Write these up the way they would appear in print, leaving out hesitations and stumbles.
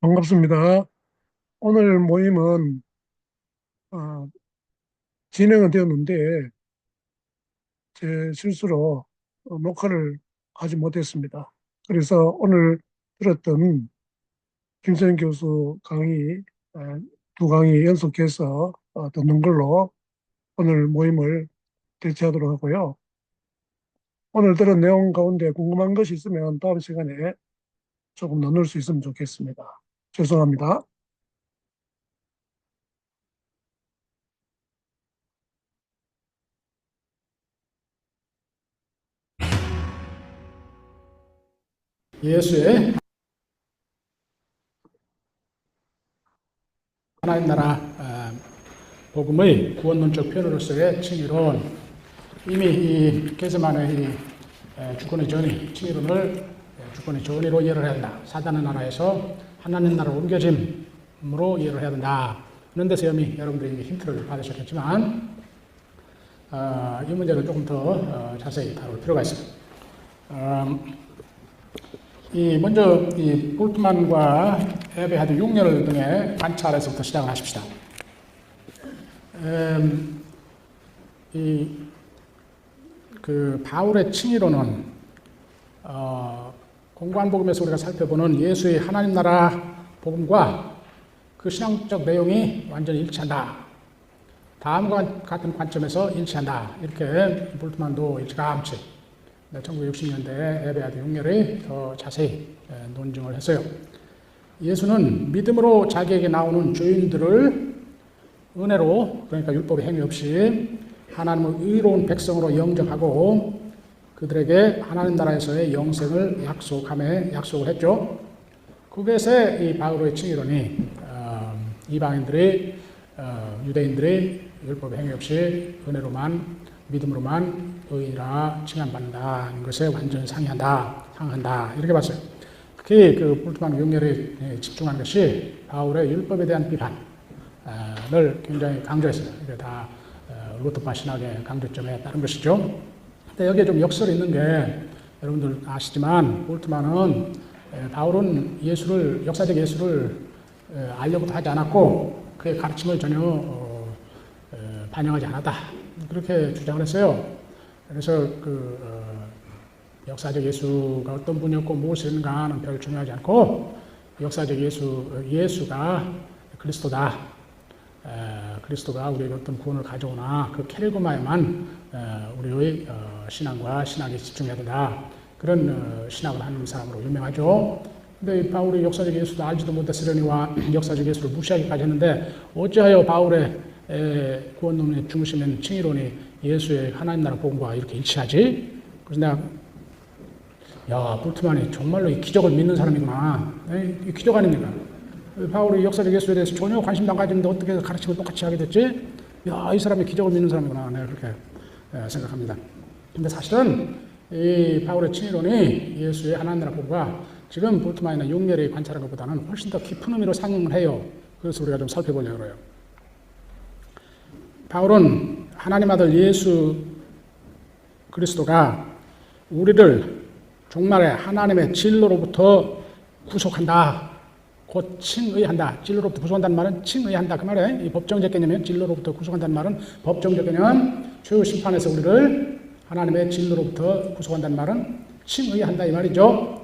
반갑습니다. 오늘 모임은 어, 진행은 되었는데 제 실수로 녹화를 하지 못했습니다. 그래서 오늘 들었던 김소연 교수 강의 어, 두 강의 연속해서 듣는 걸로 오늘 모임을 개최하도록 하고요. 오늘 들은 내용 가운데 궁금한 것이 있으면 다음 시간에 조금 나눌 수 있으면 좋겠습니다. 죄송합니다. 예수의 하나님 나라 복음의 구원론적 표현으로서의 칭의론, 이미 이 개세만의 주권의 전의 칭의론을 주권의 전의로 이해를 해야 된다. 사단의 나라에서 하나님 나라로 옮겨짐으로 이해를 해야 된다. 그런 데서 이미 여러분들이 이제 힌트를 받으셨겠지만 이 문제를 조금 더 자세히 다룰 필요가 있습니다. 먼저 이 볼트만과 에베하드 6년 등의 관찰에서부터 시작을 하십시다. 바울의 칭의로는 공고한 복음에서 우리가 살펴보는 예수의 하나님 나라 복음과 그 신앙적 내용이 완전히 일치한다. 다음과 같은 관점에서 일치한다. 이렇게 볼트만도 일찌감치 1960년대에 에베하드 6렬이 더 자세히 논증을 했어요. 예수는 믿음으로 자기에게 나오는 죄인들을 은혜로, 그러니까 율법의 행위 없이 하나님의 의로운 백성으로 영접하고 그들에게 하나님 나라에서의 영생을 약속을 했죠. 그것에 이 바울의 칭의론이 이방인들이 유대인들이 율법의 행위 없이 은혜로만 믿음으로만 의인이라 칭함받는다는 것에 완전히 상한다 이렇게 봤어요. 특히 그 볼트만 6렬에 집중한 것이 바울의 율법에 대한 비판을 굉장히 강조했어요. 이게 다 루터파 신학의 강조점에 따른 것이죠. 근데 여기에 좀 역설이 있는 게 여러분들 아시지만 볼트만은 바울은 역사적 예수를 알려고도 하지 않았고 그의 가르침을 전혀 반영하지 않았다. 그렇게 주장을 했어요. 그래서 역사적 예수가 어떤 분이었고 무엇을 했는가는 별 중요하지 않고 역사적 예수가 그리스도다. 그리스도가 우리에게 어떤 구원을 가져오나 그 캐리그마에만 우리의 신앙과 신학에 집중해야 된다. 그런 신학을 하는 사람으로 유명하죠. 근데 바울이 역사적 예수도 알지도 못했으려니와 역사적 예수를 무시하기까지 했는데 어찌하여 바울의 구원론의 중심인 칭의론이 예수의 하나님 나라 복음과 이렇게 일치하지? 그래서 내가 볼트만이 정말로 이 기적을 믿는 사람이구나. 이 기적 아닙니까? 바울이 역사적 예수에 대해서 전혀 관심도 안 가지는데 어떻게 가르침을 똑같이 하게 됐지? 이 사람이 기적을 믿는 사람이구나. 내가 그렇게 생각합니다. 근데 사실은 이 바울의 칭의론이 예수의 하나님 나라 복음과 지금 볼트만이나 6렬이 관찰한 것보다는 훨씬 더 깊은 의미로 상응을 해요. 그래서 우리가 좀 살펴보려고 해요. 바울은 하나님 아들 예수 그리스도가 우리를 종말에 하나님의 진로로부터 구속한다. 곧 칭의한다. 진로로부터 구속한다는 말은 칭의한다. 그 말에 이 법정적 개념이면 진로로부터 구속한다는 말은 법정적 개념, 최후 심판에서 우리를 하나님의 진로로부터 구속한다는 말은 칭의한다 이 말이죠.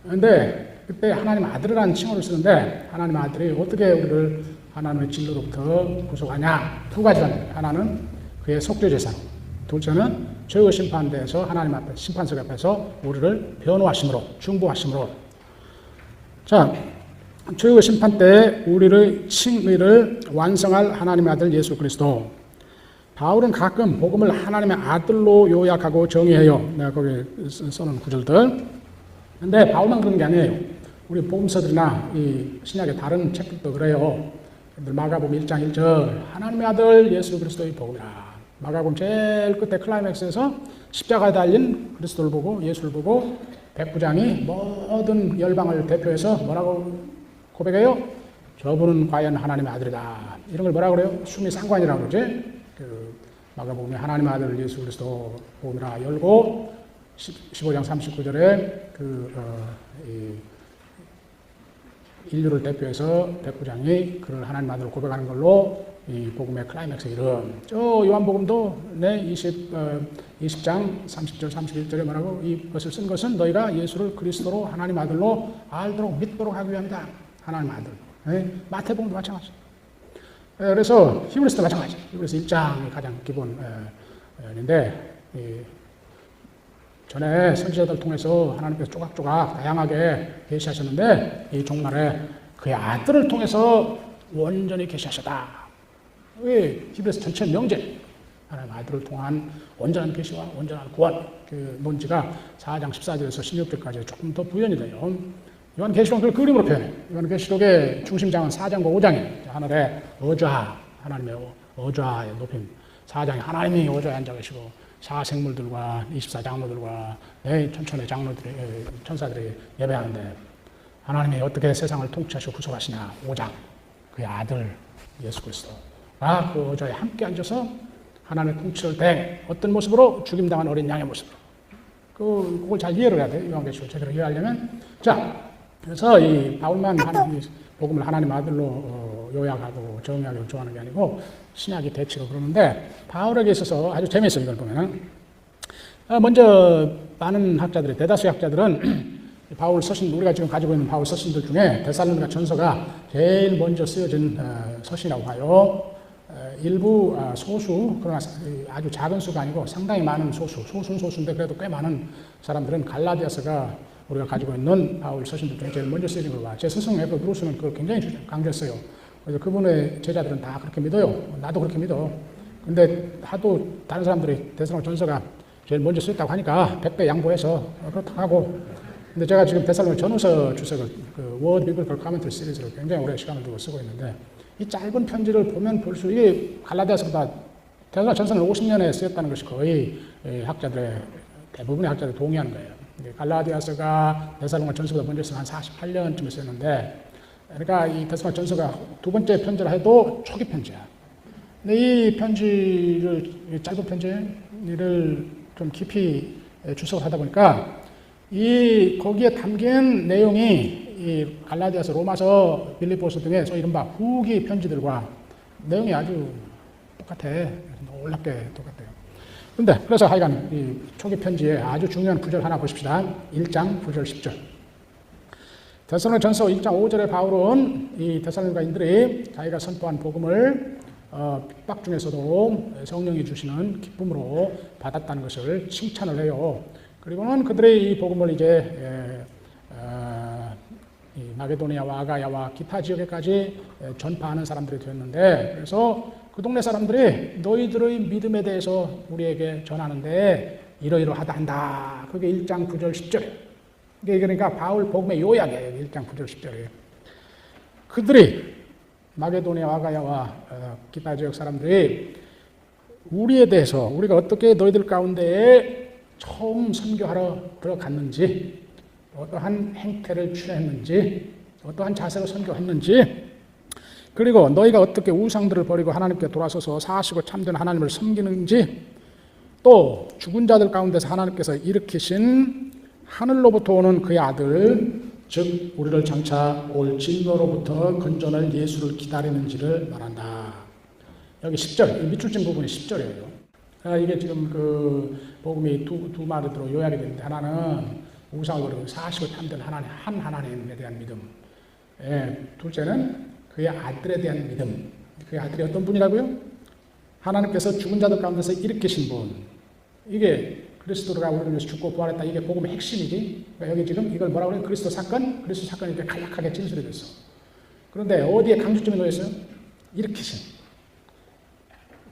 그런데 그때 하나님 아들이라는 칭호를 쓰는데 하나님 아들이 어떻게 우리를 하나님의 진로로부터 구속하냐. 두 가지가 있습니다. 하나는 그의 속죄제사로, 둘째는 죄의 심판대에서 하나님 앞에 심판석 앞에서 우리를 변호하심으로, 중보하심으로. 자, 죄의 심판 때에 우리의 칭의를 완성할 하나님의 아들 예수 그리스도. 바울은 가끔 복음을 하나님의 아들로 요약하고 정의해요. 내가 거기 써놓은 구절들. 근데 바울만 그런 게 아니에요. 우리 복음서들이나 이 신약의 다른 책들도 그래요. 마가복음 1장 1절 하나님의 아들 예수 그리스도의 복음이라. 마가복음 제일 끝에 클라이맥스에서 십자가에 달린 그리스도를 보고 예수를 보고 백부장이 모든 열방을 대표해서 뭐라고 고백해요? 저분은 과연 하나님의 아들이다. 이런 걸 뭐라고 그래요? 숨이 상관이라고 그러지? 마가복음에 하나님의 아들 예수 그리스도 복음이라 열고 15장 39절에 인류를 대표해서 백부장이 그를 하나님 아들로 고백하는 걸로 이 복음의 클라이맥스 이름. 저 요한복음도 20장 30절 31절에 말하고 이것을 쓴 것은 너희가 예수를 그리스도로 하나님 아들로 알도록 믿도록 하기 위함이다. 하나님 아들. 마태복음도 마찬가지. 그래서 히브리서도 마찬가지. 히브리서 1장이 가장 기본인데 전에 선지자들 통해서 하나님께서 조각조각 다양하게 계시하셨는데 이 종말에 그의 아들을 통해서 온전히 계시하셨다. 왜 히브리서 전체 명제 하나님 아들을 통한 온전한 계시와 온전한 구원 그 논지가 4장 14절에서 16절까지 조금 더 부연이 돼요. 요한계시록은 그걸 그림으로 표현해. 요한계시록의 중심장은 4장과 5장이에요. 하늘에 어좌 하나님의 어좌의 높임 4장에 하나님이 어좌에 앉아 계시고 사생물들과 24장로들과 천천의 장로들이 천사들이 예배하는데 하나님이 어떻게 세상을 통치하시고 구속하시냐 5장 그의 아들 예수 그리스도가 그 어좌에 함께 앉아서 하나님의 통치를 대행 어떤 모습으로 죽임당한 어린 양의 모습으로 그걸 잘 이해를 해야 돼요. 요한계시록 제대로 이해하려면 자 그래서 이 바울만 복음을 하나님 아들로 요약하고 정의하고 좋아하는 게 아니고 신약이 대치로 그러는데 바울에게 있어서 아주 재미있어요. 이걸 보면은 먼저 많은 학자들이 대다수의 학자들은 바울 서신 우리가 지금 가지고 있는 바울 서신들 중에 데살로니가 전서가 제일 먼저 쓰여진 서신이라고 봐요. 일부 소수 그러나 아주 작은 수가 아니고 상당히 많은 소수는 소수인데 그래도 꽤 많은 사람들은 갈라디아서가 우리가 가지고 있는 바울 서신들 중에 제일 먼저 쓰여진 걸로 봐. 제 스승 에베드로스는 그걸 굉장히 강조했어요. 그래서 그분의 제자들은 다 그렇게 믿어요. 나도 그렇게 믿어. 근데 하도 다른 사람들이 데살로니가 전서가 제일 먼저 쓰였다고 하니까 100배 양보해서 그렇다고 하고 근데 제가 지금 데살로니가 전후서 주석을 그 워드 비블컬 카멘트 시리즈를 굉장히 오래 시간을 두고 쓰고 있는데 이 짧은 편지를 보면 볼수록 이게 갈라디아서보다 데살로니가 전서는 50년에 쓰였다는 것이 거의 학자들의 대부분의 학자들이 동의하는 거예요. 갈라디아서가 데살로니가 전서보다 먼저 쓰면 한 48년쯤에 쓰였는데 그러니까 이 데살로니가 전서가 두 번째 편지라 해도 초기 편지야. 근데 이 편지를 짧은 편지를 좀 깊이 주석을 하다 보니까 이 거기에 담긴 내용이 이 갈라디아서, 로마서, 빌립보서 등의 소위 이른바 후기 편지들과 내용이 아주 똑같아. 놀랍게 똑같아요. 근데 그래서 하여간 이 초기 편지에 아주 중요한 구절 하나 보십시다. 1장 9절 10절. 데살로니가 전서 1장 5절에 바울은 이 데살로니가인들이 자기가 선포한 복음을 핍박 중에서도 성령이 주시는 기쁨으로 받았다는 것을 칭찬을 해요. 그리고는 그들의 이 복음을 이제 이 마게도니아와 아가야와 기타 지역에까지 전파하는 사람들이 되었는데 그래서 그 동네 사람들이 너희들의 믿음에 대해서 우리에게 전하는데 이러이러하다 한다. 그게 1장 9절 10절이에요. 그러니까 바울 복음의 요약이에요. 1장 9절 10절이에요. 그들이 마게도니아 아가야와 기타 지역 사람들이 우리에 대해서 우리가 어떻게 너희들 가운데에 처음 선교하러 들어갔는지 어떠한 행태를 취했는지 어떠한 자세로 선교했는지 그리고 너희가 어떻게 우상들을 버리고 하나님께 돌아서서 사시고 참된 하나님을 섬기는지 또 죽은 자들 가운데서 하나님께서 일으키신 하늘로부터 오는 그의 아들 즉 우리를 장차 올 진노로부터 건져낼 예수를 기다리는지를 말한다. 여기 10절, 밑줄진 부분이 10절이에요. 이게 지금 그 복음이 두 마디로 요약이 되는데 하나는 우상을 버리고 사시고 참된 하나님, 한 하나님에 대한 믿음. 둘째는 그의 아들에 대한 믿음. 그의 아들이 어떤 분이라고요? 하나님께서 죽은 자들 가운데서 일으키신 분. 이게 그리스도가 우리를 위해서 죽고 부활했다. 이게 복음의 핵심이지. 그러니까 여기 지금 이걸 뭐라고 그래요? 그리스도 사건? 그리스도 사건이 이렇게 간략하게 진술이 됐어. 그런데 어디에 강조점이 놓였어요? 일으키신.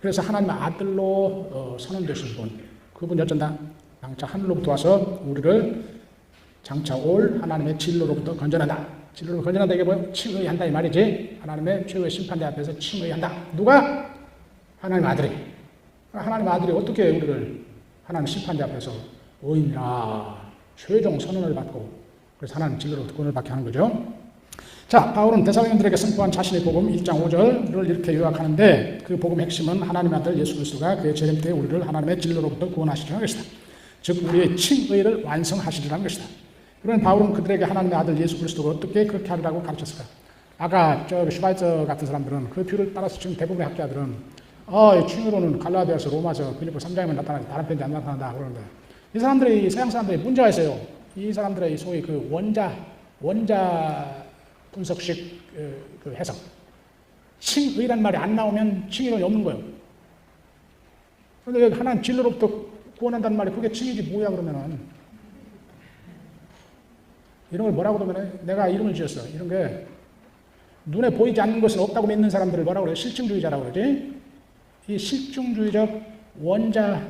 그래서 하나님의 아들로 선언되신 분. 그분이 어쩐다? 장차 하늘로부터 와서 우리를 장차 올 하나님의 진로로부터 건져낸다. 진로로 건져낸다 이게 뭐예요? 칭의한다 이 말이지. 하나님의 최후의 심판대 앞에서 칭의한다. 누가? 하나님 아들이. 하나님 아들이 어떻게 우리를 하나님 심판대 앞에서 의인이라 최종 선언을 받고 그래서 하나님 진로로부터 구원을 받게 하는 거죠. 자, 바울은 데살로니가인들에게 선포한 자신의 복음 1장 5절을 이렇게 요약하는데 그 복음의 핵심은 하나님의 아들 예수 그리스도가 그의 재림 때에 우리를 하나님의 진로로부터 구원하시리라는 것이다. 즉 우리의 칭의를 완성하시리라는 것이다. 그런 바울은 그들에게 하나님의 아들 예수 그리스도가 어떻게 그렇게 하리라고 가르쳤을까? 아까 슈바이처 같은 사람들은 그 뷰를 따라서 지금 대부분의 학자들은 칭의로는 갈라디아서, 로마서, 빌립보 3장에만 나타나지 다른 편지 안 나타난다 그러는데 이 사람들이 서양 사람들이 문제가 있어요. 이 사람들의 소위 그 원자 분석식 그 해석. 칭의란 말이 안 나오면 칭의론이 없는 거예요. 그런데 하나님 진로로부터 구원한다는 말이 그게 칭의지 뭐야 그러면은 이런 걸 뭐라고 그러면은 내가 이름을 지었어. 이런 게 눈에 보이지 않는 것은 없다고 믿는 사람들을 뭐라고 그래요? 실증주의자라고 그러지. 이 실증주의적 원자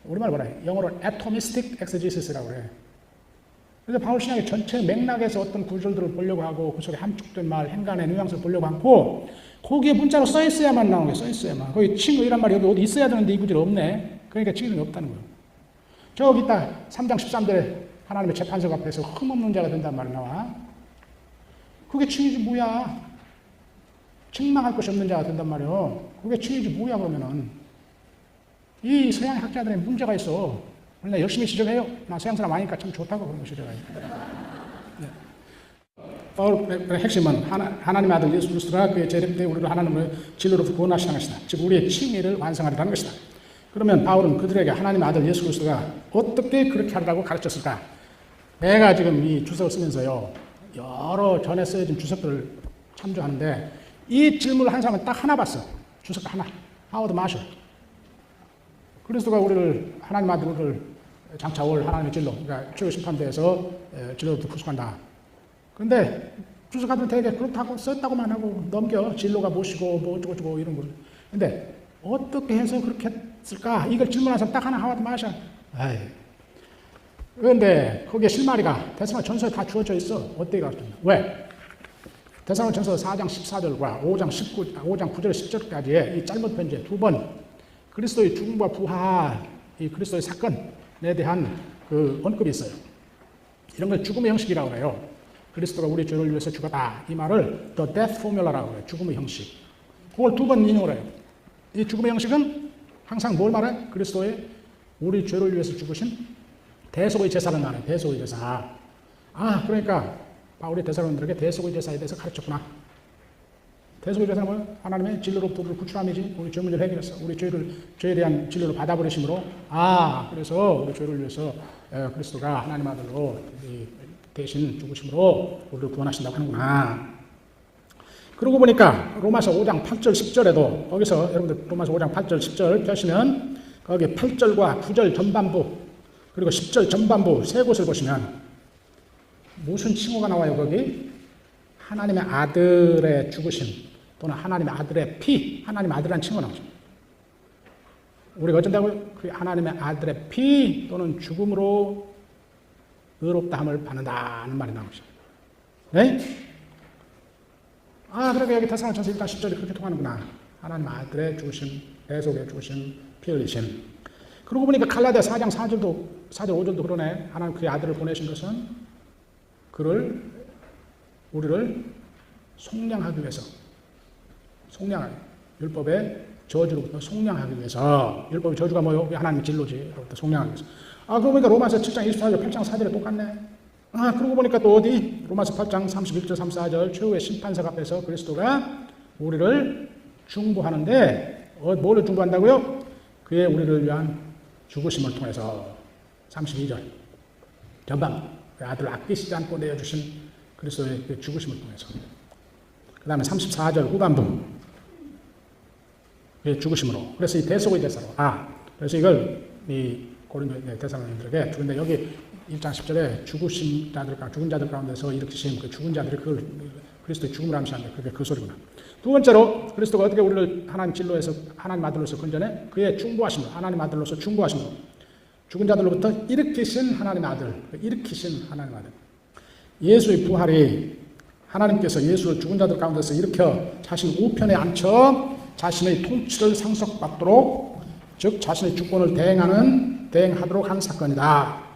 우리말 뭐라 해? 영어로 atomistic exegesis라고 그래. 그래서 바울 신학의 전체 맥락에서 어떤 구절들을 보려고 하고 그 속에 함축된 말, 행간의 뉘앙스를 보려고 하고 거기에 문자로 써 있어야만 나오는 거예요. 써 있어야만. 거기 칭의란 말이 여기 어디 있어야 되는데 이 구절이 없네. 그러니까 칭의는 없다는 거예요. 저기 있다 3장 13절에 하나님의 재판석 앞에서 흠없는 자가 된다는 말이 나와. 그게 칭의지 뭐야. 책망할 것이 없는 자가 된단 말이에요. 그게 칭의지 뭐야 그러면은. 이 서양 학자들의 문제가 있어. 나 열심히 지적해요. 나 서양 사람 아니까 참 좋다고 그런 거 지적해요. 네. 바울의 핵심은 하나님의 아들 예수 그리스도가 그의 재림 때 우리를 하나님의 진로로부터 구원하시는 것이다. 즉 우리의 칭의를 완성하리라는 것이다. 그러면 바울은 그들에게 하나님의 아들 예수 그리스도가 어떻게 그렇게 하리라고 가르쳤을까? 내가 지금 이 주석을 쓰면서요. 여러 전에 쓰여진 주석들을 참조하는데 이 질문을 한 사람은 딱 하나 봤어. 주석 하나. 하워드 마셜. 그리스도가 우리를 하나님 아들을 장차 올 하나님의 진로, 그러니까 최후 심판대에서 진로부터 구속한다. 그런데 주석가들 되게 그렇다고 썼다고만 하고 넘겨. 진로가 무엇이고 뭐 어쩌고저쩌고 이런 거. 근데 어떻게 해서 그렇게 했을까? 이걸 질문한 사람 딱 하나 하워드 마셜. 아이. 그런데 거기에 실마리가 데살로니가 전서에 다 주어져 있어. 어떻게 가르쳤냐? 왜? 데살로니가 전서 4장 14절과 5장 9절 10절까지의 이 짧은 편지에 두 번 그리스도의 죽음과 부활, 이 그리스도의 사건에 대한 그 언급이 있어요. 이런 걸 죽음의 형식이라고 해요. 그리스도가 우리 죄를 위해서 죽었다. 이 말을 The Death Formula라고 해요. 죽음의 형식. 그걸 두 번 인용을 해요. 이 죽음의 형식은 항상 뭘 말해? 그리스도의 우리 죄를 위해서 죽으신 대속의 제사를 말해. 대속의 제사. 그러니까 바울이 데살로니가들에게 대속의 제사에 대해서 가르쳤구나. 대속의 제사는 뭐예요? 하나님의 진로로부터 우리를 구출함이지. 우리 죄 문제를 해결했어. 우리 죄에 대한 진로를 받아버리심으로 그래서 우리 죄를 위해서 그리스도가 하나님 아들로 대신 죽으심으로 우리를 구원하신다고 하는구나. 그러고 보니까 로마서 5장 8절 10절에도 거기서 여러분들 로마서 5장 8절 10절 펴시면 거기 8절과 9절 전반부 그리고 10절 전반부 세 곳을 보시면 무슨 칭호가 나와요 거기? 하나님의 아들의 죽으심 또는 하나님의 아들의 피, 하나님의 아들이라는 칭호가 나오죠. 우리가 어쩐다고요? 그 하나님의 아들의 피 또는 죽음으로 의롭다함을 받는다는 말이 나오죠. 네? 그러니까 여기 데살로니가 전서 1장 10절이 그렇게 통하는구나. 하나님 아들의 죽으심, 대속의 죽으심, 피 흘리심. 그러고 보니까 갈라디아 4장 4절 5절도 그러네. 하나님 그의 아들을 보내신 것은 우리를 속량하기 위해서, 율법의 저주로부터 속량하기 위해서. 율법의 저주가 뭐요? 하나님의 진로지. 로부터 속량하기 위해서. 그러고 보니까 로마서 7장 24절, 8장 4절에 똑같네. 그러고 보니까 또 어디? 로마서 8장 31절, 34절 최후의 심판석 앞에서 그리스도가 우리를 중보하는데 뭐를 중보한다고요? 그의 우리를 위한 죽으심을 통해서 32절 전반 그 아들을 아끼시지 않고 내어주신 그리스도의 그 죽으심을 통해서 그 다음에 34절 후반부 그의 죽으심으로 그래서 이 대속의 제사로 그래서 이걸 이 고린도 데살로니가들에게 주는데 여기 1장 10절에 죽은 자들 가운데서 일으키신 그 죽은 자들이 그걸 그리스도의 죽음을 암시하는데 그게 그 소리구나. 두 번째로 그리스도가 어떻게 우리를 하나님 진로에서 하나님 아들로서 건져내? 그의 중보하심으로 하나님 아들로서 중보하심으로 죽은 자들로부터 일으키신 하나님의 아들, 일으키신 하나님의 아들. 예수의 부활이 하나님께서 예수를 죽은 자들 가운데서 일으켜 자신 우편에 앉혀 자신의 통치를 상속받도록 즉 자신의 주권을 대행하도록 한 사건이다.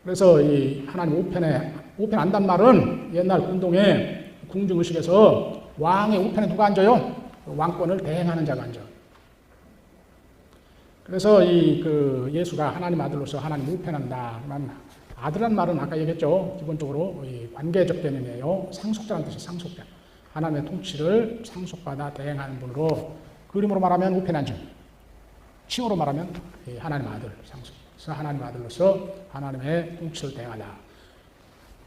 그래서 이 하나님 우편에 앉단 말은 옛날 군동의 궁중의식에서 왕의 우편에 누가 앉아요? 왕권을 대행하는 자가 앉아. 그래서 예수가 하나님 아들로서 하나님 우편한다. 아들란 말은 아까 얘기했죠. 기본적으로 이 관계적 개념이에요. 상속자라는 뜻이 상속자. 하나님의 통치를 상속받아 대행하는 분으로, 그림으로 말하면 우편한증, 칭으로 말하면 하나님 아들, 상속. 그래서 하나님 아들로서 하나님의 통치를 대행하다.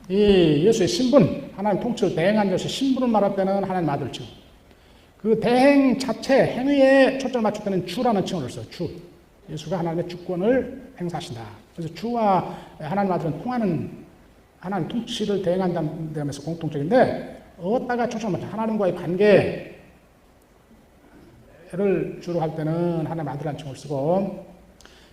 이 예수의 신분, 하나님 통치를 대행한 것의 신분을 말할 때는 하나님 아들 칭. 그 대행 자체, 행위에 초점을 맞출 때는 주라는 칭을 써요. 주. 예수가 하나님의 주권을 행사하신다. 그래서 주와 하나님 아들은 통하는, 하나님 통치를 대행한다는 점에서 공통적인데, 어디다가 초점을 맞춰? 하나님과의 관계를 주로 할 때는 하나님 아들이라는 칭을 쓰고,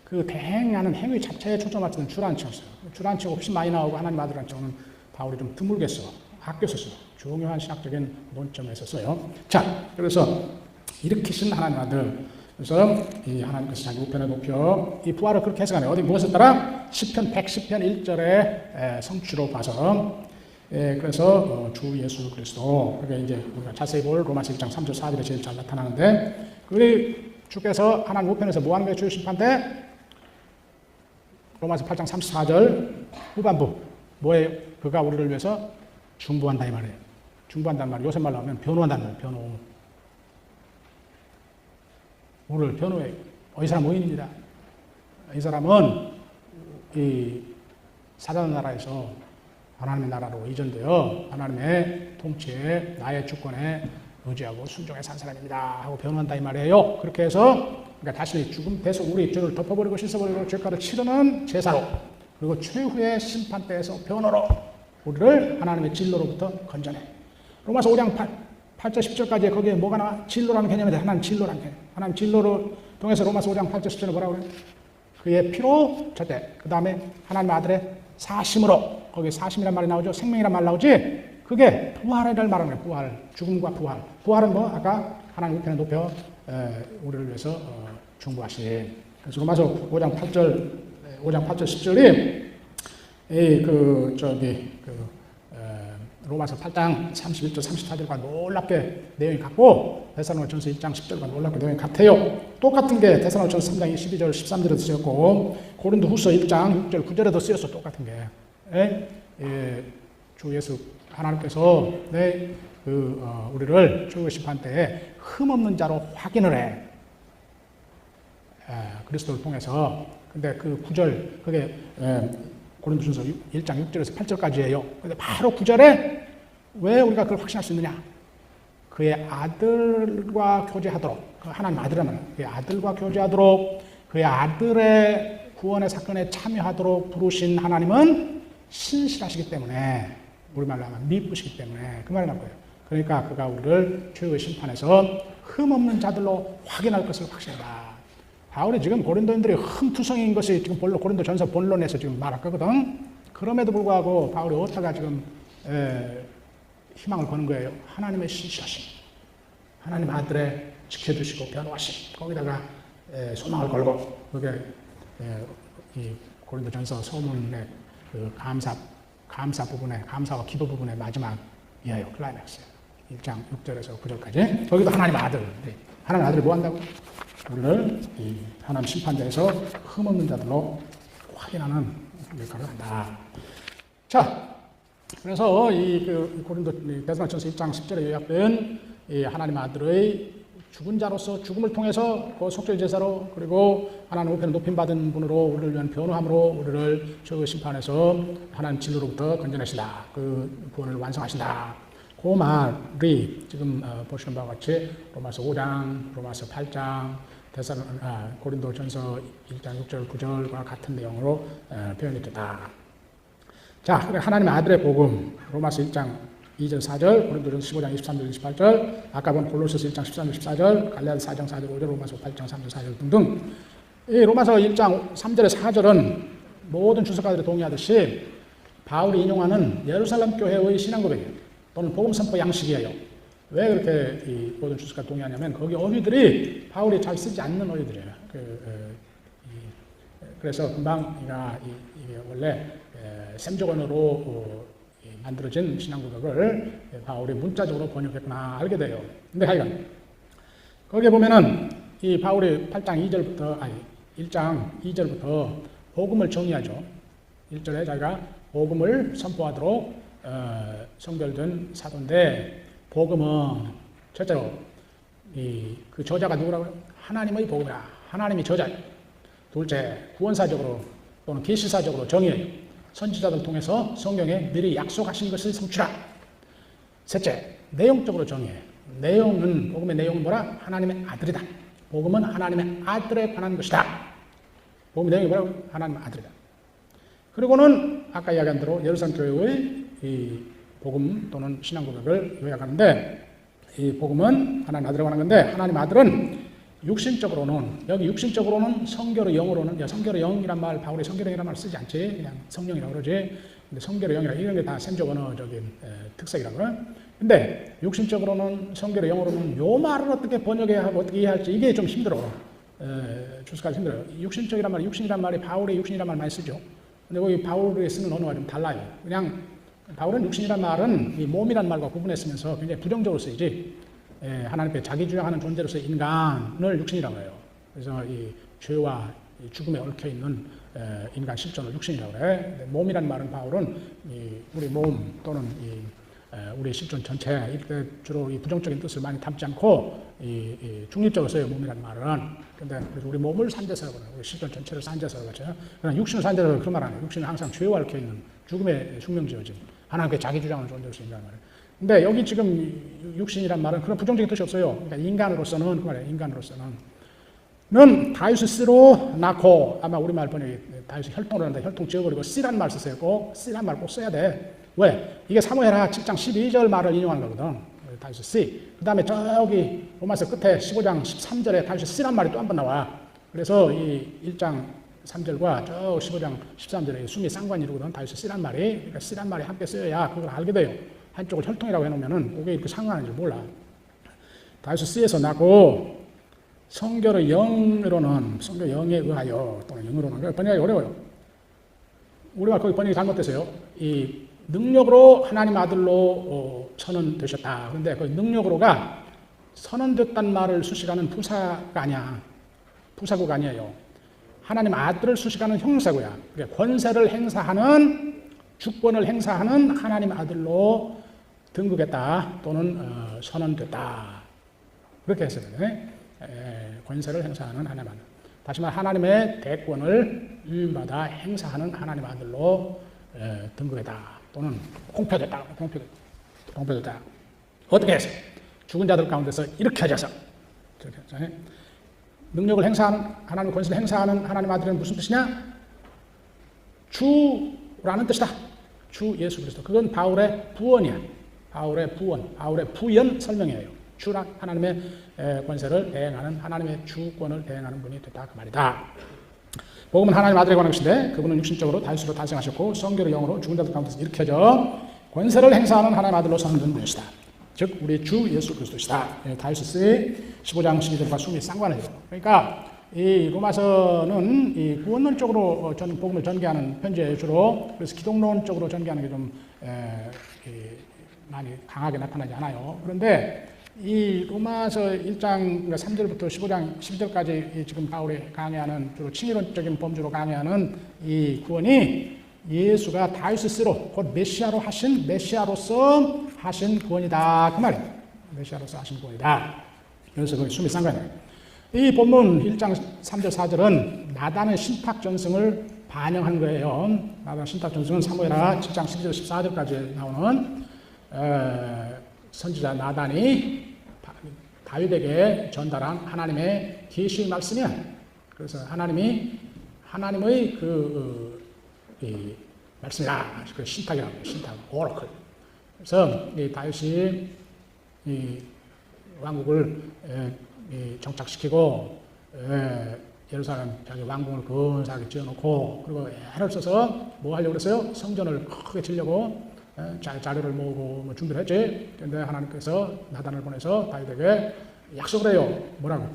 그 대행하는 행위 자체에 초점을 맞추는 주라는 칭을 써요. 주라는 칭이 훨씬 많이 나오고 하나님 아들이라는 칭은 바울이 좀 드물게 써. 아껴서 써. 중요한 신학적인 논점에서 써요. 자, 그래서 일으키신 하나님 아들. 그래서 이 하나님께서 자기 우편에 높여 이 부활을 그렇게 해석하네요. 어디 무엇에 따라? 시편 110편 1절의 성취로 봐서, 그래서 주 예수 그리스도, 그게 이제 우리가 자세히 볼 로마서 1장 3절 4절에 제일 잘 나타나는데, 우리 주께서 하나님 우편에서 뭐 하는 거예요? 주의 심판 때? 로마서 8장 34절 후반부 뭐예요? 그가 우리를 위해서 중보한다 이 말이에요. 중보한다는 말, 요새 말로 하면 변호한다는 말이에요. 변호. 우리를 변호해요. 이 사람 의인입니다. 이 사람은 이 사단의 나라에서 하나님의 나라로 이전되어 하나님의 통치에, 나의 주권에 의지하고 순종해 산 사람입니다 하고 변호한다 이 말이에요. 그렇게 해서 그러니까 다시 죽음 대속, 우리 죄를 덮어버리고 씻어버리고 죄가를 치르는 제사로, 그리고 최후의 심판 때에서 변호로 우리를 하나님의 진로로부터 건져내. 로마서 5장 8절 10절까지 거기에 뭐가 나와? 진로라는 개념이 돼. 하나님 진로라는 개념. 하나님 진로를 통해서 로마서 5장 8절 10절에 뭐라고 그래요? 그의 피로 절대. 그 다음에 하나님 아들의 사심으로, 거기에 사심이란 말이 나오죠. 생명이란 말 나오지. 그게 부활을 말하는 거예요. 부활. 죽음과 부활. 부활은 뭐? 아까 하나님 우편에 높여 우리를 위해서 중보하신. 그래서 로마서 5장 8절 10절이 로마서 8장 31절 34절과 놀랍게 내용이 같고, 데살로니가전서 1장 10절과 놀랍게 내용이 같아요. 똑같은 게 데살로니가전서 3장 12절 13절에도 쓰였고, 고린도후서 1장 6절 9절에도 쓰였어. 똑같은 게. 주 예수 하나님께서 우리를 최후의 심판 때에 흠없는 자로 확인을 해. 그리스도를 통해서. 근데 그 9절, 그게 고린도전서 1장 6절에서 8절까지예요. 근데 바로 9절에 왜 우리가 그걸 확신할 수 있느냐? 그의 아들과 교제하도록, 그 하나님 아들이라면 그의 아들과 교제하도록, 그의 아들의 구원의 사건에 참여하도록 부르신 하나님은 신실하시기 때문에, 우리말로 하면 미쁘시기 때문에 그 말이 나온 거예요. 그러니까 그가 우리를 최후의 심판에서 흠없는 자들로 확인할 것을 확신한다. 바울이 지금 고린도인들이 흠투성인 것이 지금 고린도전서 본론에서 지금 말할 거거든. 그럼에도 불구하고 바울이 어디다가 지금 희망을 거는 거예요. 하나님의 신실하심, 하나님 아들의 지켜주시고 변호하심, 거기다가 소망을 걸고, 그게 이 고린도전서 서문의 그 감사 부분의, 감사와 기도 부분의 마지막이에요. 클라이맥스예요. 1장 6절에서 9절까지. 거기도 하나님 아들, 하나님 아들이 뭐 한다고? 우리를 이 하나님 심판대에서 흠없는 자들로 확인하는 역할을 한다. 자, 그래서 고린도 데살로니가전서 1장 10절에 요약된 이 하나님 아들의 죽은 자로서 죽음을 통해서 그 속죄 제사로, 그리고 하나님 우편에 높임 받은 분으로 우리를 위한 변호함으로 우리를 최후의 심판에서 하나님 진로로부터 건져내신다. 그 구원을 완성하신다. 그 말이 지금 보시는 바와 같이 로마서 5장, 로마서 8장, 고린도전서 1장 6절 9절과 같은 내용으로 표현이 됐다. 자, 그래 하나님의 아들의 복음, 로마서 1장 2절 4절, 고린도전서 15장 23절 28절, 아까 본 골로새서 1장 13절 14절, 갈라디아서 4장 4절 5절, 로마서 8장 3절 4절 등등. 이 로마서 1장 3절에 4절은 모든 주석가들이 동의하듯이 바울이 인용하는 예루살렘 교회의 신앙 고백이에요. 또는 복음 선포 양식이에요. 왜 그렇게 이 모든 주석가가 동의하냐면 거기 어휘들이 바울이 잘 쓰지 않는 어휘들이에요. 그래서 금방 이게 원래 샘조건으로 만들어진 신앙 고백을 바울이 문자적으로 번역했구나 알게 돼요. 근데 하여간 거기에 보면은 이 바울이 1장 2절부터 복음을 정의하죠. 1절에 자기가 복음을 선포하도록 선별된 사도인데, 복음은 첫째로 그 저자가 누구라고요? 하나님의 복음이라. 하나님이 저자예요. 둘째, 구원사적으로 또는 계시사적으로 정의해요. 선지자들 통해서 성경에 미리 약속하신 것을 성취라. 셋째, 내용적으로 정의해. 내용은, 복음의 내용은 뭐라? 하나님의 아들이다. 복음은 하나님의 아들에 관한 것이다. 복음의 내용이 뭐라고? 하나님의 아들이다. 그리고는 아까 이야기한 대로 예루살렘 교회의 이 복음 또는 신앙 고백을 요약하는데, 이 복음은 하나님 아들에 관한 건데, 하나님 아들은 육신적으로는, 여기 육신적으로는 성결의 영으로는, 성결의 영이란 말, 바울이 성결의 영이란 말 쓰지 않지, 그냥 성령이라고 그러지. 근데 성결의 영이라, 이런 게 다 셈적 언어적인 특색이라고 그래. 근데 육신적으로는, 성결의 영으로는 요 말을 어떻게 번역해야 하고 어떻게 이해할지 이게 좀 힘들어. 주스가 힘들어요. 육신적이란 말, 육신이란 말이 바울의 육신이란 말 많이 쓰죠. 근데 거기 바울이 쓰는 언어가 좀 달라요. 그냥 바울은 육신이란 말은 이 몸이란 말과 구분했으면서 굉장히 부정적으로 쓰이지. 하나님께 자기 주장하는 존재로서의 인간을 육신이라고 해요. 그래서 이 죄와 이 죽음에 얽혀 있는 인간 실존을 육신이라고 해. 몸이란 말은 바울은 우리 몸 또는 우리 실존 전체, 이때 주로 이 부정적인 뜻을 많이 담지 않고 중립적으로 써요, 몸이란 말은. 근데 우리 몸을 산재서 그래요. 우리 실존 전체를 산재서 그렇죠. 그러나 육신을 산재서 그런 말 안 해요. 육신은 항상 죄와 얽혀 있는 죽음의 숙명지어진 하나님께 자기 주장하는 존재로서 인간 말이에요. 근데 여기 지금 육신이란 말은 그런 부정적인 뜻이 없어요. 그러니까 인간으로서는, 그 말이에요. 인간으로서는 다윗을 쓰로 낳고, 아마 우리말 번역이 다윗이 혈통을 하는데 혈통 지워버리고 씨란 말 쓰세요. 꼭 씨란 말 꼭 써야 돼. 왜? 이게 사무엘하 7장 12절 말을 인용하는 거거든. 다윗이 씨. 그 다음에 저기 로마서 끝에 15장 13절에 다윗이 씨란 말이 또 한 번 나와. 그래서 이 1장 3절과 저 15장 13절에 숨이 쌍관이 이루거든. 다윗이 씨란 말이. 그러니까 씨란 말이 함께 쓰여야 그걸 알게 돼요. 한쪽을 혈통이라고 해놓으면은 그게 이렇게 상관하는지 몰라. 다윗이 씨에서 나고, 성결의 영으로는, 성결 영에 의하여 또는 영으로는, 번역이 어려워요. 우리말 거기 번역이 잘못됐어요. 이 능력으로 하나님 아들로 선언되셨다. 그런데 그 능력으로가 선언됐단 말을 수식하는 부사가 아니야. 부사구가 아니에요. 하나님 아들을 수식하는 형사구야. 그러니까 권세를 행사하는, 주권을 행사하는 하나님 아들로 등극했다 또는 선언됐다. 그렇게 했어요. 권세를 행사하는 하나님 아들. 다시 말해 하나님의 대권을 받아 행사하는 하나님 아들로 등극했다 또는 공표됐다. 어떻게 해서? 죽은 자들 가운데서 일으켜져서. 능력을 행사하는, 하나님의 권세를 행사하는 하나님 아들은 무슨 뜻이냐? 주라는 뜻이다. 주 예수 그리스도. 그건 바울의 부언이야. 바울의 부연 설명이에요. 주라, 하나님의 권세를 대행하는, 하나님의 주권을 대행하는 분이 됐다 그 말이다. 복음은 하나님 아들에 관한 것인데, 그분은 육신적으로 다윗으로 탄생하셨고 성결의 영으로 죽은 자들 가운데서 일으켜져 권세를 행사하는 하나님 아들로 선언된 분이시다. 즉 우리 주 예수 그리스도시다. 다윗이 15장 12절과 숨이 쌍관해요. 그러니까 이 로마서는 이 구원론적으로 복음을 전개하는 편지예요, 주로. 그래서 기독론적으로 전개하는 게 좀 많이 강하게 나타나지 않아요. 그런데 이 로마서 1장 3절부터 15장 12절까지 지금 바울이 강해하는, 주로 칭의론적인 범주로 강해하는 이 구원이 예수가 다윗의 씨로, 곧 메시아로 하신, 메시아로서 하신 구원이다 그 말이에요. 메시아로서 하신 구원이다. 그래서 그 숨이 쌍관이에요. 이 본문 1장 3절 4절은 나단의 신탁 전승을 반영한 거예요. 나단 신탁 전승은 사무엘하 7장 12절 14절까지 나오는 선지자 나단이 다윗에게 전달한 하나님의 계시의 말씀이야. 그래서 하나님의 말씀이라, 그 신탁이라고 해요. 신탁, 오라클. 그래서 이 다윗이 이 왕국을 정착시키고 예루살렘 자기 왕궁을 근사하게 지어놓고, 그리고 애를 써서 뭐 하려고 그랬어요? 성전을 크게 지려고 자료를 모으고 뭐 준비를 했지. 그런데 하나님께서 나단을 보내서 다윗에게 약속을 해요. 뭐라고?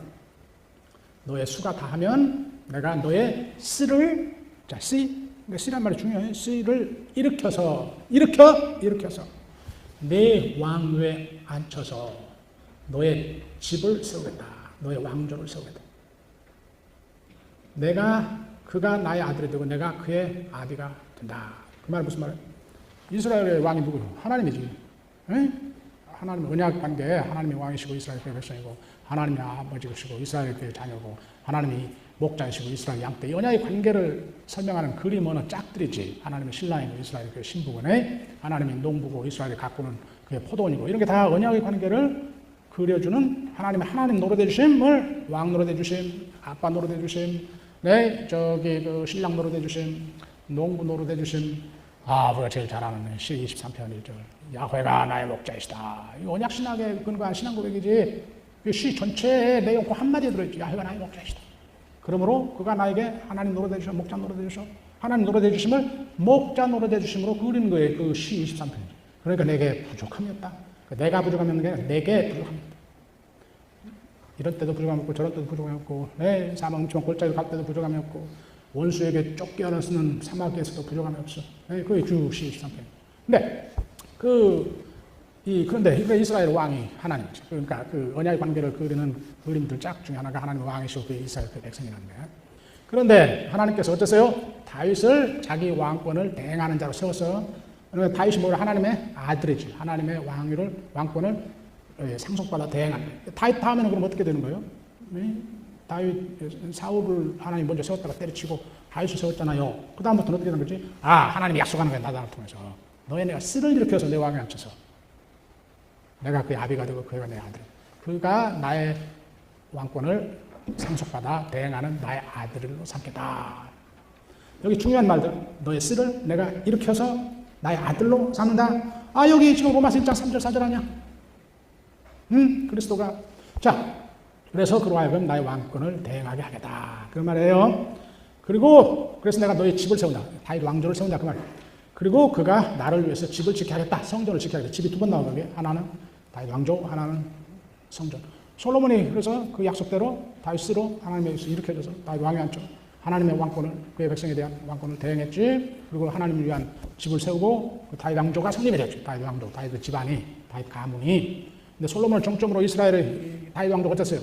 너의 수가 다하면 내가 너의 씨를, 자, 씨, 씨란 말이 중요해. 씨를 일으켜서 내 왕위에 앉혀서 너의 집을 세우겠다. 너의 왕조를 세우겠다. 그가 나의 아들이 되고 내가 그의 아비가 한다. 그 말은 무슨 말이에요? 이스라엘의 왕이 누구예요? 하나님이지. 에? 하나님 언약 관계, 하나님이 왕이시고 이스라엘 의 백성이고 하나님이 아버지시고 이스라엘 의 자녀고 하나님이 목자이시고 이스라엘 양떼. 이 언약의 관계를 설명하는 그림은 짝들이지. 하나님의 신랑이고 이스라엘 의 신부군에 하나님이 농부고 이스라엘의 가꾸는 그의 포도원이고 이런 게 다 언약의 관계를 그려주는 하나님 노릇해 주심을 왕 노릇해 주심, 아빠 노릇해 주심, 네 저기 그 신랑 노릇해 주심, 농부 노릇해 주심. 우리가 제일 잘 아는 시 23편 1절 야훼가 나의 목자이시다. 이 언약 신학에 근거한 신앙 고백이지. 이 시 전체에 내용 그 한마디에 들어있지. 야훼가 나의 목자이시다. 그러므로 그가 나에게 하나님 노릇해 주셔, 목자 노릇해 주셔. 하나님 노릇해 주심을 목자 노릇해 주심으로 그린 거예요. 그 시 23편. 그러니까 내게 부족함이 없다. 내가 부족함이 없는 게 아니라 내게 부족함이 없다. 이런 때도 부족함이 없고 저런 때도 부족함이 없고 사망 음침한 골짜기로 갈 때도 부족함이 없고 원수에게 쫓겨나 쓰는 사막에서도 부족함이 없어. 그게 주 시 23편. 근데 그런데 이스라엘 왕이 하나님이죠. 그러니까 그 언약의 관계를 그리는 그림들 짝 중에 하나가 하나님의 왕이시고 그 이스라엘 그 백성이라는 거예요. 그런데 하나님께서 어떠세요? 다윗을 자기 왕권을 대행하는 자로 세워서 다윗이 뭐라 하나님의 아들이지. 하나님의 왕권을 상속받아 대행한다. 다윗 다음에는 그럼 어떻게 되는 거예요? 다윗 사울을 하나님 먼저 세웠다가 때려치고 다윗을 세웠잖아요. 그 다음부터는 어떻게 되는 거지? 하나님이 약속하는 거야. 나단을 통해서 너의 내가 씨를 일으켜서 내 왕에 앉혀서 내가 그의 아비가 되고 그가 내 아들. 그가 나의 왕권을 상속받아 대행하는 나의 아들로 삼겠다. 여기 중요한 말들. 너의 씨를 내가 일으켜서 나의 아들로 삼는다. 여기 지금 로마서 1장 3절 4절 아니야? 그리스도가. 자, 그래서 그로 하여금 나의 왕권을 대행하게 하겠다. 그 말이에요. 그리고 그래서 내가 너의 집을 세운다. 다윗 왕조를 세운다. 그 말이에요. 그리고 그가 나를 위해서 집을 지켜야 하겠다. 성전을 지켜야 하겠다. 집이 두 번 나오는 게 하나는 다윗 왕조, 하나는 성전. 솔로몬이 그래서 그 약속대로 다윗으로 하나님에서 일으켜져서 다윗 왕이 앉죠. 하나님의 왕권을 그의 백성에 대한 왕권을 대행했지. 그리고 하나님을 위한 집을 세우고 그 다윗 왕조가 성립이 됐죠. 다윗 왕조, 다윗 집안이, 다윗 가문이. 근데 솔로몬을 정점으로 이스라엘의 다윗 왕조가 어땠어요?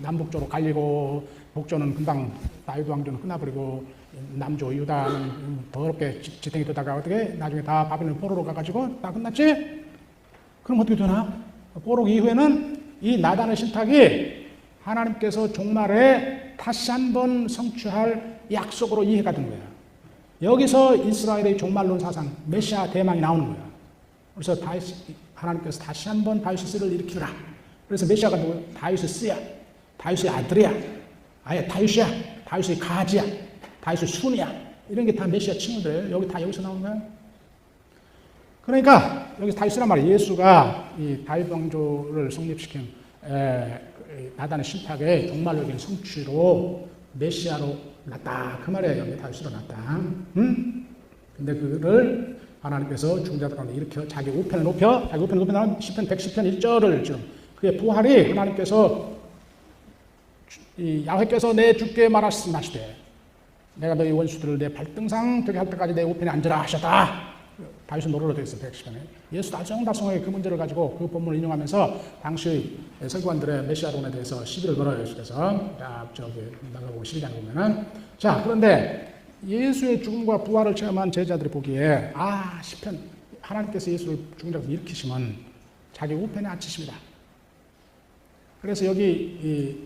남북조로 갈리고 북조는 금방 다윗 왕조는 끝나버리고 남조 유다는 더럽게 지탱이 되다가 어떻게 나중에 다 바빌론 포로로 가가지고 다 끝났지? 그럼 어떻게 되나? 포로 이후에는 이 나단의 신탁이 하나님께서 종말에 다시 한번 성취할 약속으로 이해가 된 거야. 여기서 이스라엘의 종말론 사상, 메시아 대망이 나오는 거야. 그래서 하나님께서 다시 한번 다윗의 씨를 일으키라. 그래서 메시아가 누구야? 다윗의 씨야. 다윗의 아들이야. 아예 다윗이야. 다윗의 가지야. 다윗의 순이야. 이런 게 다 메시아 칭호들이에요. 여기서 나오는 거야. 그러니까 여기서 다윗이란 말이에요. 예수가 이 다윗 왕조를 성립시킨 나단의 신탁의 종말적인 성취로 메시아로 났다. 그 말이에요. 여기 다윗으로 났다. 근데 그를 하나님께서 죽은 자들 가운데 일으켜 자기 우편을 높여나온 시편 110편 1절을 지금 그의 부활이 하나님께서 야훼께서 내 주께 말씀하시되 내가 너희 원수들을 내 발등상 되게 할 때까지 내 우편에 앉으라 하셨다. 다윗은 노래로 되어 있어요. 110편에. 예수 달성하게 그 문제를 가지고 그 본문을 인용하면서 당시 서기관들의 메시아론에 대해서 시비를 걸어요. 예수께서. 마가복음 12장에 보면은. 자, 그런데 예수의 죽음과 부활을 체험한 제자들이 보기에 시편 하나님께서 예수를 죽은 자에서 일으키시면 자기 우편에 앉히십니다. 그래서 여기 이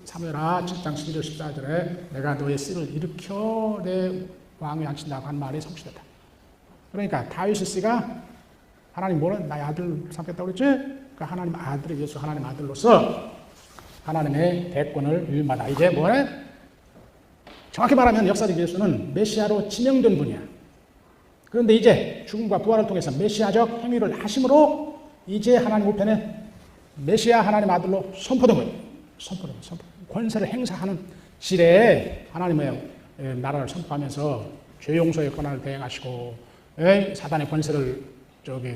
사무엘하 7장 12절 14절에 내가 너의 씨를 일으켜 내 왕위에 앉힌다고 한 말이 성취됐다. 그러니까 다윗의 씨가 하나님 나의 아들 삼겠다고 그랬지? 그러니까 하나님 아들이 예수 하나님 아들로서 하나님의 대권을 위임받아. 이제 뭐해? 정확히 말하면 역사적 예수는 메시아로 지명된 분이야. 그런데 이제 죽음과 부활을 통해서 메시아적 행위를 하심으로 이제 하나님 우편에 메시아 하나님 아들로 선포된 거예요. 선포. 권세를 행사하는 시대에 하나님의 나라를 선포하면서 죄 용서의 권한을 대행하시고 사단의 권세를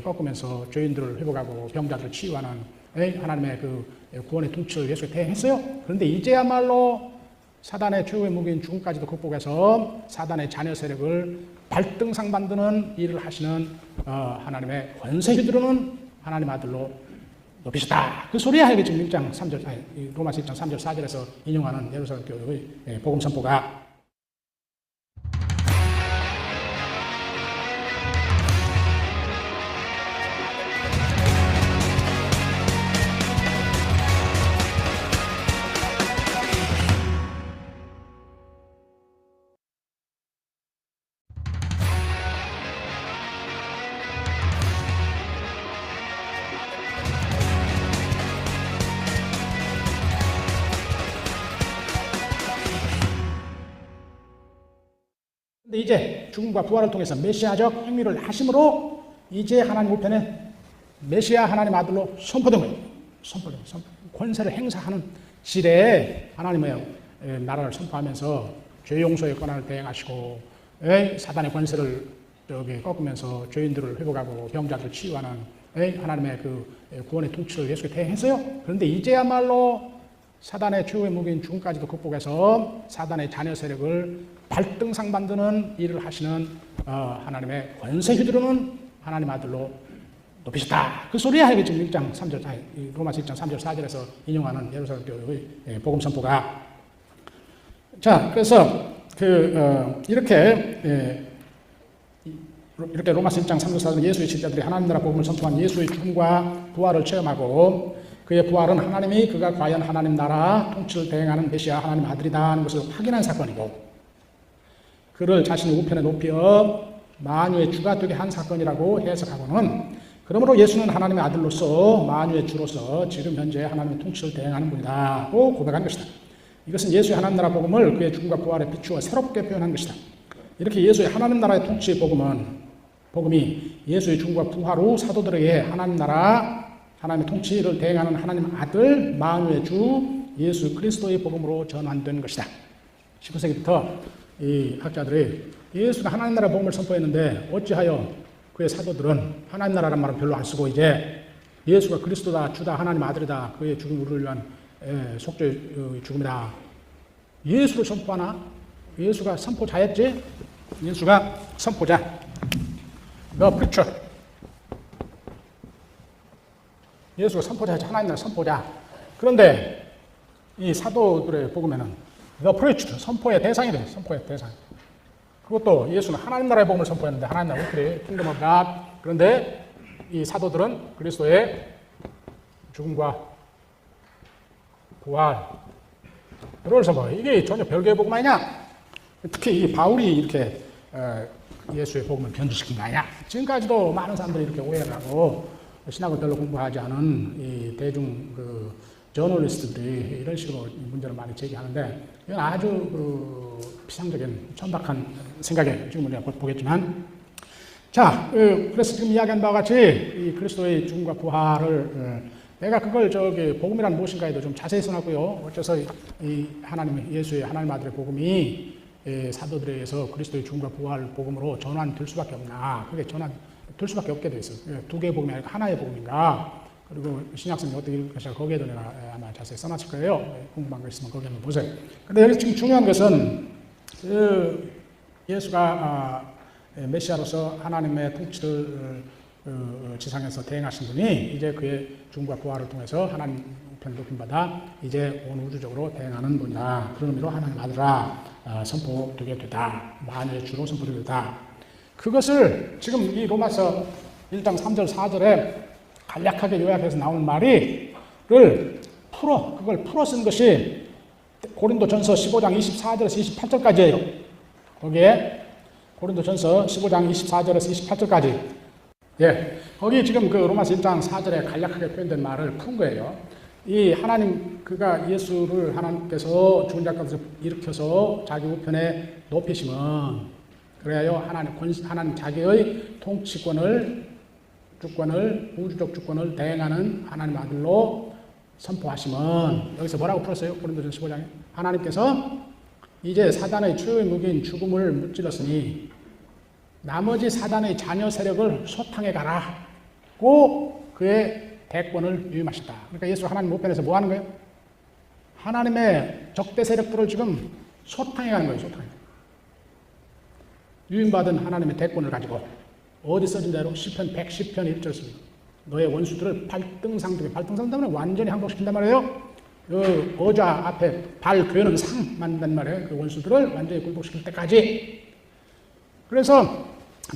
꺾으면서 죄인들을 회복하고 병자들을 치유하는 하나님의 그 구원의 통치를 예수가 대행했어요. 그런데 이제야말로 사단의 최후의 무기인 죽음까지도 극복해서 사단의 자녀 세력을 발등상 만드는 일을 하시는 하나님의 권세 휘두르는 하나님 아들로 높이셨다. 그 소리야. 이게 지금 1장 3절, 로마서 1장 3절 4절에서 인용하는 예루살렘 교회의 복음 선포가. 근데 이제 죽음과 부활을 통해서 메시아적 행위를 하심으로 이제 하나님 우편에 메시아 하나님 아들로 선포된 거예요. 권세를 행사하는 시대에 하나님의 나라를 선포하면서 죄 용서의 권한을 대행하시고 사단의 권세를 꺾으면서 죄인들을 회복하고 병자들을 치유하는 하나님의 그 구원의 통치를 예수께 대행했어요. 그런데 이제야말로 사단의 최후의 무기인 죽음까지도 극복해서 사단의 자녀 세력을 발등상 만드는 일을 하시는 하나님의 권세 휘두르는 하나님 아들로 높이셨다. 그 소리야 이게 지금 1장 3절, 로마서 1장 3절 4절에서 인용하는 예루살렘 교회의 복음 선포가. 자, 그래서 이렇게 로마서 1장 3절 4절 예수의 제자들이 하나님 나라 복음을 선포한 예수의 죽음과 부활을 체험하고 그의 부활은 하나님이 그가 과연 하나님 나라 통치를 대행하는 메시아 하나님 아들이다 하는 것을 확인한 사건이고 그를 자신의 우편에 높여 만유의 주가 되게 한 사건이라고 해석하고는 그러므로 예수는 하나님의 아들로서 만유의 주로서 지금 현재 하나님의 통치를 대행하는 분이다고 고백한 것이다. 이것은 예수의 하나님 나라 복음을 그의 죽음과 부활에 비추어 새롭게 표현한 것이다. 이렇게 예수의 하나님 나라의 통치의 복음이 예수의 죽음과 부활 후 사도들에게 하나님 나라 하나님의 통치를 대행하는 하나님 아들 만유의 주 예수 그리스도의 복음으로 전환된 것이다. 19세기부터 이 학자들이 예수가 하나님 나라 복음을 선포했는데 어찌하여 그의 사도들은 하나님 나라란 말은 별로 안 쓰고 이제 예수가 그리스도다 주다 하나님 아들이다 그의 죽음 우리를 위한 속죄의 죽음이다. 예수를 선포하나? 예수가 선포자였지? 예수가 선포자. The preacher. 예수가 선포자였지. 하나님 나라 선포자. 그런데 이 사도들의 복음에는 The preacher. 선포의 대상이 돼. 선포의 대상. 그것도 예수는 하나님 나라의 복음을 선포했는데 하나님 나라 우리의 킹덤 오브 갓. 그런데 이 사도들은 그리스도의 죽음과 부활을 선포해. 이게 전혀 별개의 복음 아니냐? 특히 이 바울이 이렇게 예수의 복음을 변질시킨 거 아니야? 지금까지도 많은 사람들이 이렇게 오해를 하고 신학을 별로 공부하지 않은 이 대중 저널리스트들이 이런 식으로 문제를 많이 제기하는데 이건 아주 피상적인 천박한 생각에 지금 우리가 곧 보겠지만 자, 그래서 지금 이야기한 바와 같이 이 그리스도의 죽음과 부활을 내가 그걸 복음이란 무엇인가에도 좀 자세히 써놨고요. 어째서 이 하나님 예수의 하나님 아들의 복음이 사도들에 의해서 그리스도의 죽음과 부활 복음으로 전환될 수밖에 없나? 그게 전환될 수밖에 없게 돼 있어요. 두 개의 복음이 아니라 하나의 복음인가? 그리고 신약성이 어떻게 읽을 것인가 거기에도 내가 아마 자세히 써놨을 거예요. 궁금한 거 있으면 거기 한번 보세요. 근데 여기 지금 중요한 것은 예수가 메시아로서 하나님의 통치를 지상에서 대행하신 분이 이제 그의 죽음과 부활을 통해서 하나님 우편을 높임 받아 이제 온 우주적으로 대행하는 분이다. 그런 의미로 하나님 아들아 선포되게 되다. 만유의 주로 선포되게 되다. 그것을 지금 이 로마서 1장 3절 4절에 간략하게 요약해서 나오는 그걸 풀어 쓴 것이 고린도전서 15장 24절에서 28절까지예요. 거기에 고린도전서 15장 24절에서 28절까지. 예. 거기 지금 그 로마서 1장 4절에 간략하게 표현된 말을 푼 거예요. 이 하나님, 그가 예수를 하나님께서 죽은 자 가운데서 일으켜서 자기 우편에 높이시면, 그래야 하나님 자기의 통치권을, 우주적 주권을 대행하는 하나님 아들로 선포하시면, 여기서 뭐라고 풀었어요? 고린도전서 15장에. 하나님께서 이제 사단의 최후의 무기인 죽음을 무찔렀으니 나머지 사단의 자녀 세력을 소탕해 가라고 그의 대권을 위임하셨다. 그러니까 예수 하나님 우편에서 뭐 하는 거예요? 하나님의 적대 세력들을 지금 소탕해 가는 거예요. 소탕해. 위임받은 하나님의 대권을 가지고 어디 써진 대로 시편 110편 1절 씁니다. 너의 원수들을 발등상등에, 발등상등은 완전히 항복시킨단 말이에요. 그 어좌 앞에 발 괴는 상 만든단 말이에요. 그 원수들을 완전히 굴복시킬 때까지. 그래서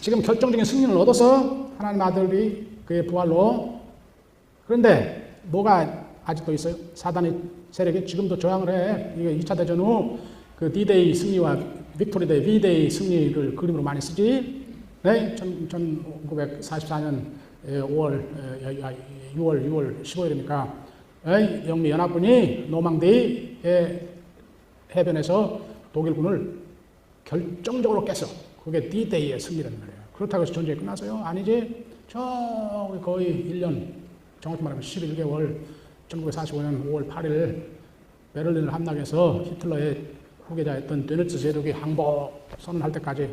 지금 결정적인 승리를 얻어서 하나님 아들이 그의 부활로. 그런데 뭐가 아직도 있어요? 사단의 세력이 지금도 저항을 해. 이게 2차 대전 후 그 D-Day 승리와 빅토리데이, V-Day 승리를 그림으로 많이 쓰지. 네? 1944년 6월 15일이니까 영미 연합군이 노망디의 해변에서 독일군을 결정적으로 깼어. 그게 D-Day의 승리라는 말이에요. 그렇다고 해서 전쟁이 끝났어요? 아니지. 저 거의 1년, 정확히 말하면 11개월, 1945년 5월 8일 베를린을 함락해서 히틀러의 후계자였던 드니츠 제독이 항복 선언할 때까지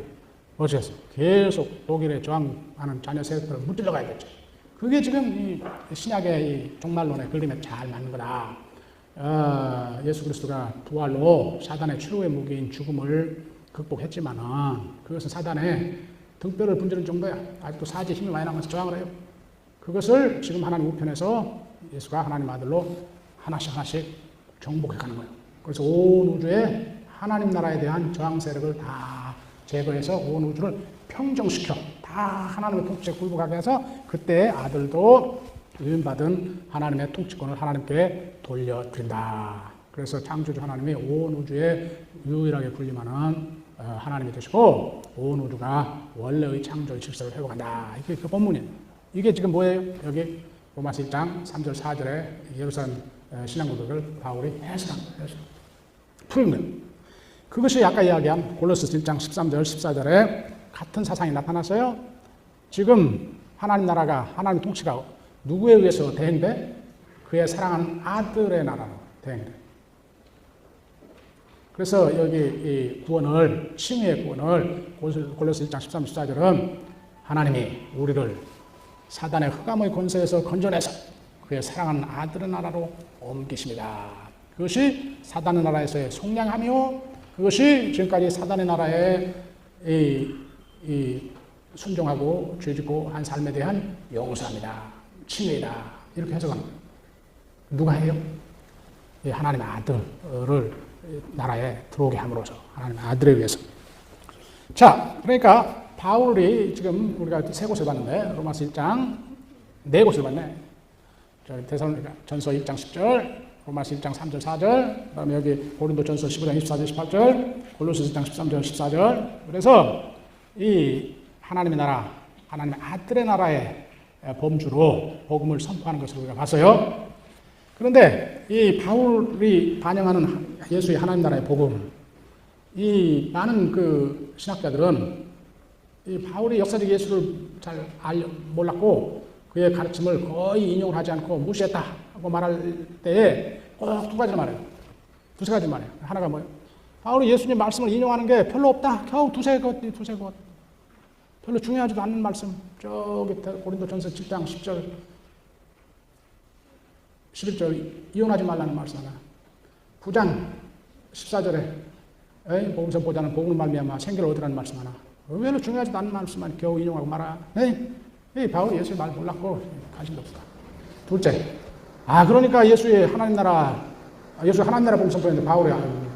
어쩌겠어요? 계속 독일에 저항하는 자녀 세력들을 무찔러 가야겠죠. 그게 지금 이 신약의 이 종말론의 그림에 잘 맞는 거다. 예수 그리스도가 부활로 사단의 최후의 무기인 죽음을 극복했지만은 그것은 사단의 등뼈를 분지는 정도야. 아직도 사지에 힘이 많이 남아서 저항을 해요. 그것을 지금 하나님 우편에서 예수가 하나님 아들로 하나씩 정복해 가는 거예요. 그래서 온 우주에 하나님 나라에 대한 저항 세력을 다 제거해서 온 우주를 평정시켜 다 하나님의 통치에 굴복하게 해서 그때 아들도 유인받은 하나님의 통치권을 하나님께 돌려드린다. 그래서 창조주 하나님이 온 우주에 유일하게 군림하는 하나님이 되시고 온 우주가 원래의 창조의 질서를 회복한다. 이게 그 본문이에요. 이게 지금 뭐예요? 여기 로마서 1장 3절 4절에 예루살렘 신앙고백을 바울이 해석한 거예요. 푸는 거예요. 그것이 아까 이야기한 골로새 1장 13절 14절에 같은 사상이 나타났어요. 지금 하나님 나라가 하나님 통치가 누구에 의해서 대행돼? 그의 사랑하는 아들의 나라로 대행돼. 그래서 여기 이 구원을 칭의의 구원을 골로새 1장 13, 14절은 하나님이 우리를 사단의 흑암의 권세에서 건져내서 그의 사랑하는 아들의 나라로 옮기십니다. 그것이 사단의 나라에서의 속량함이요, 그것이 지금까지 사단의 나라에 순종하고 죄짓고 한 삶에 대한 용서합니다. 칭의다. 이렇게 해석하는 거예요. 누가 해요? 하나님의 아들을 나라에 들어오게 함으로써 하나님의 아들에 의해서. 자, 그러니까 바울이 지금 우리가 세 곳을 봤는데 로마서 1장 네 곳을 봤네. 데살로니가 전서 1장 10절, 로마서 1장 3절 4절, 그다음에 여기 고린도 전서 15장 24절 18절, 골로새 1장 13절 14절. 그래서 이 하나님의 나라, 하나님의 아들의 나라의 범주로 복음을 선포하는 것을 우리가 봤어요. 그런데 이 바울이 반영하는 예수의 하나님 나라의 복음, 이 많은 그 신학자들은 이 바울이 역사적 예수를 잘 몰랐고 그의 가르침을 거의 인용을 하지 않고 무시했다 하고 말할 때에 꼭 두 가지를 말해요. 두세 가지를 말해요. 하나가 뭐예요? 바울이 예수님 말씀을 인용하는 게 별로 없다. 겨우 두세 것. 별로 중요하지도 않는 말씀. 저기 고린도 전서 7장 10절 11절 이혼하지 말라는 말씀 하나. 9장 14절에 복음서 보자는 복음을 말미암아 생기를 얻으라는 말씀 하나. 별로 중요하지도 않은 말씀만 겨우 인용하고 말아. 바울이 예수의 말 몰랐고 관심도 없다. 둘째, 그러니까 예수의 하나님 나라 복음 선포했는데 바울이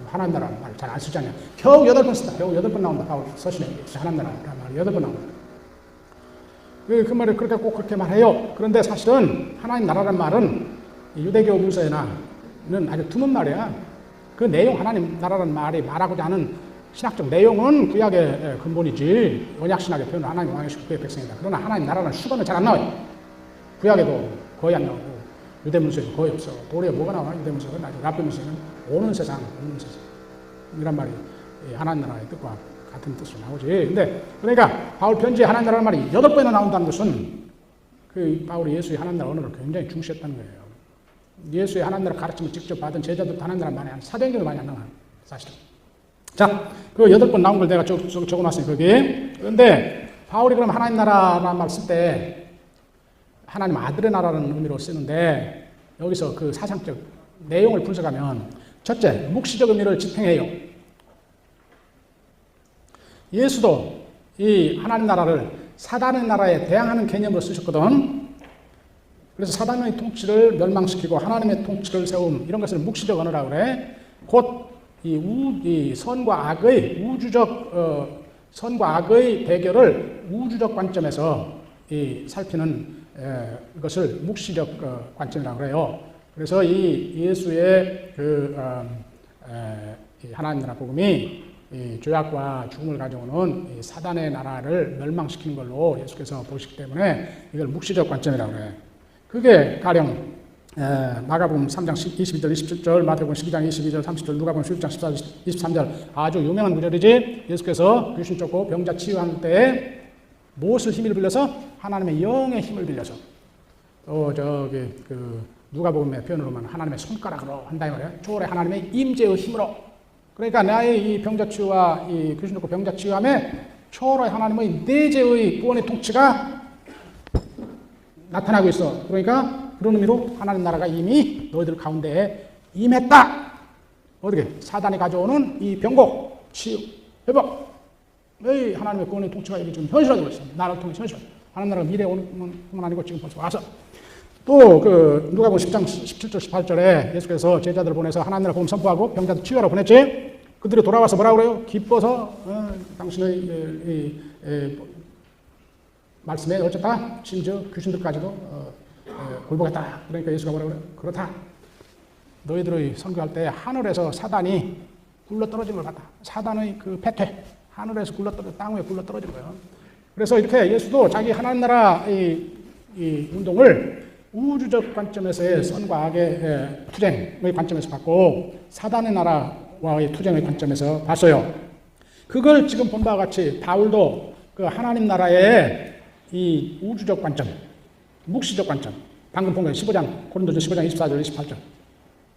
하나님 나라 말 잘 안 쓰지 않냐. 겨우 8번 쓴다. 겨우 8번 나온다. 바울 서신에 하나님 나라라는 말 8번 나온다. 그 말을 꼭 그렇게 말해요. 그런데 사실은 하나님 나라라는 말은 유대교 문서에는 아주 드문 말이야. 그 내용, 하나님 나라라는 말이 말하고자 하는 신학적 내용은 구약의 근본이지, 언약신학의 표현은 하나님 왕이시고 그의 백성이다. 그러나 하나님 나라는 수거는 잘 안 나와요. 구약에도 거의 안 나오고 유대 문서에도 거의 없어. 도리에 뭐가 나와? 유대 문서는 아주 랍비 문서는 오는 세상, 없는 세상 이란 말이 하나님 나라의 뜻과 같은 뜻으로 나오지. 근데 그러니까 바울 편지에 하나님 나라는 말이 8번이나 나온다는 것은 그 바울이 예수의 하나님 나라 언어를 굉장히 중시했다는 거예요. 예수의 하나님 나라 가르침을 직접 받은 제자들도 하나님 나라 많이 안, 사도행전도 많이 안 나와요. 사실은. 자, 그 8번 나온 걸 내가 적어놨어요, 거기. 그런데 바울이 그럼 하나님 나라라는 말 쓸 때 하나님 아들의 나라라는 의미로 쓰는데 여기서 그 사상적 내용을 분석하면 첫째, 묵시적 의미를 집행해요. 예수도 이 하나님 나라를 사단의 나라에 대항하는 개념으로 쓰셨거든. 그래서 사단의 통치를 멸망시키고 하나님의 통치를 세움, 이런 것을 묵시적 언어라고 그래. 곧 이 선과 악의 우주적 선과 악의 대결을 우주적 관점에서 살피는 것을 묵시적 관점이라고 그래요. 그래서 이 예수의 이 하나님 나라 복음이 이 죄악과 죽음을 가져오는 이 사단의 나라를 멸망시키는 걸로 예수께서 보시기 때문에 이걸 묵시적 관점이라고 그래. 그게 가령 마가복음 3장 22절 27절, 마태복음 12장 22절 30절, 누가복음 11장 14절 23절 아주 유명한 구절이지. 예수께서 귀신 쫓고 병자 치유할 때 무엇을 힘을 빌려서? 하나님의 영의 힘을 빌려서. 또 저기 누가복음의 표현으로만 하나님의 손가락으로 한다 이 말이에요. 초월의 하나님의 임재의 힘으로. 그러니까 나의 이 병자 치유와 이 귀신 쫓고 병자 치유함에 초월의 하나님의 내재의 구원의 통치가 나타나고 있어. 그러니까 그런 의미로 하나님 나라가 이미 너희들 가운데에 임했다. 어떻게? 사단이 가져오는 이 병고, 치유, 회복. 이 하나님의 구원의 통치가 여기 지금 현실화되고 있습니다. 나라를 통해 현실. 하나님 나라가 미래에 오는 뿐만 아니고 지금 벌써 와서. 또 누가복음 10장 17절 18절에 예수께서 제자들을 보내서 하나님 나라 복음 선포하고 병자들 치유하러 보냈지. 그들이 돌아와서 뭐라고 그래요? 기뻐서 당신의 말씀에 어쨌다. 심지어 귀신들까지도 굴복했다. 그러니까 예수가 뭐라고 그래요? 그렇다. 너희들의 선교할 때 하늘에서 사단이 굴러 떨어지는 걸 봤다. 사단의 그 패퇴, 하늘에서 굴러 떨어져 땅 위에 굴러 떨어지는 거예요. 그래서 이렇게 예수도 자기 하나님 나라 이 운동을 우주적 관점에서의 선과 악의 투쟁의 관점에서 봤고 사단의 나라와의 투쟁의 관점에서 봤어요. 그걸 지금 본 바와 같이 바울도 그 하나님 나라의 이 우주적 관점, 묵시적 관점, 방금 본 거예요. 15장, 고린도전 15장 24절, 28절.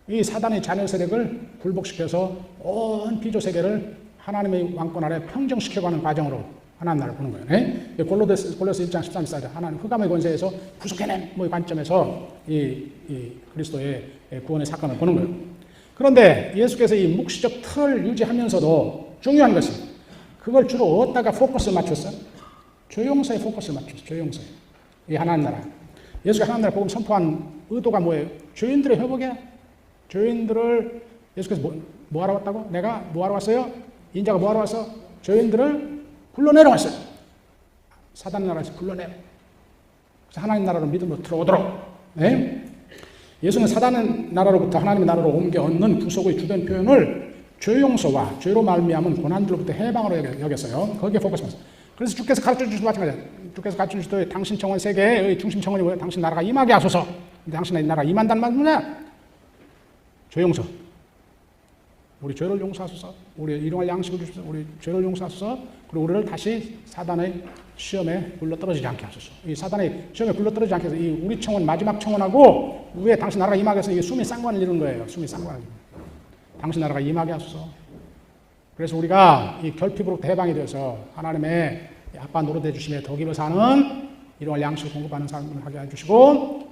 이 사단의 자녀 세력을 굴복시켜서 온 비조 세계를 하나님의 왕권 아래 평정시켜가는 과정으로 하나님 나라를 보는 거예요. 네? 골로새 1장 13, 14절. 하나님 흑암의 권세에서 구속해낸 뭐 관점에서 이 그리스도의 구원의 사건을 보는 거예요. 그런데 예수께서 이 묵시적 틀을 유지하면서도 중요한 것은 그걸 주로 어디다가 포커스를 맞췄어? 조용서에 포커스를 맞췄어. 조용서에. 이 하나님 나라. 예수가 하나님 나라 복음 선포한 의도가 뭐예요? 죄인들의 회복이야. 죄인들을 예수께서 뭐 하러 왔다고? 내가 뭐 하러 왔어요? 인자가 뭐 하러 왔어? 죄인들을 굴러내려 왔어요. 사단 나라에서 굴러내려. 그래서 하나님 나라로 믿음으로 들어오도록. 네? 예수는 사단 나라로부터 하나님의 나라로 옮겨 얻는 구속의 주된 표현을 죄 용서와 죄로 말미암은 고난들로부터 해방으로 여겼어요. 거기에 포커스했어요. 그래서 주께서 가르쳐 주시도 마찬가지예요. 주께서 가르쳐 주시도 당신 청원 세계의 중심 청원이 뭐예요? 당신 나라가 임하게 하소서. 근데 당신의 나라가 임한다는 말은 뭐냐? 죄 용서. 우리 죄를 용서하소서. 우리 일용할 양식을 주소서. 우리 죄를 용서하소서. 그리고 우리를 다시 사단의 시험에 굴러 떨어지지 않게 하소서. 이 사단의 시험에 굴러 떨어지지 않게 해서 이 우리 청원 마지막 청원하고 위에 당신 나라가 임하게 해서 이게 숨이 쌍관을 이루는 거예요. 숨이 쌍관을. 당신 나라가 임하게 하소서. 그래서 우리가 이 결핍으로부터 해방이 되어서 하나님의 아빠 노릇해 주심에 덕입을 사는 일용할 양식을 공급하는 삶을 하게 해주시고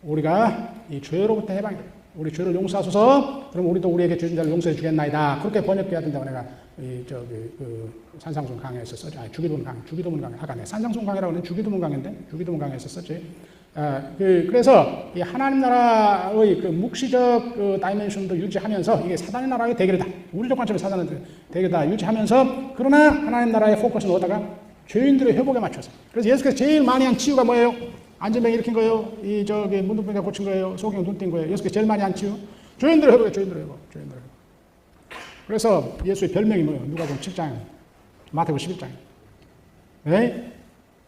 우리가 이 죄로부터 해방이 돼요. 우리 죄를 용서하소서. 그럼 우리도 우리에게 죄진 자를 용서해 주겠나이다. 그렇게 번역해야 된다고 내가 산상순 강의에서 썼지. 아니, 주기도문 강의. 아까 내 산상순 강의라고 하는 주기도문 강의인데 주기도문 강의에서 썼지. 그래서 이 하나님 나라의 그 묵시적 다이멘션도 유지하면서 이게 사단의 나라의 대결이다. 우리적 관점에서 사단의 대결이다. 유지하면서 그러나 하나님 나라의 포커스는 어디다가? 죄인들의 회복에 맞춰서. 그래서 예수께서 제일 많이 한 치유가 뭐예요? 안전병 일으킨 거예요. 문둥병자 고친 거예요. 소경 눈 띈 거예요. 예수께서 제일 많이 한 치유. 죄인들의 회복에 죄인들의 회복. 그래서 예수의 별명이 뭐예요? 누가복음 7장, 마태복음 11장. 네?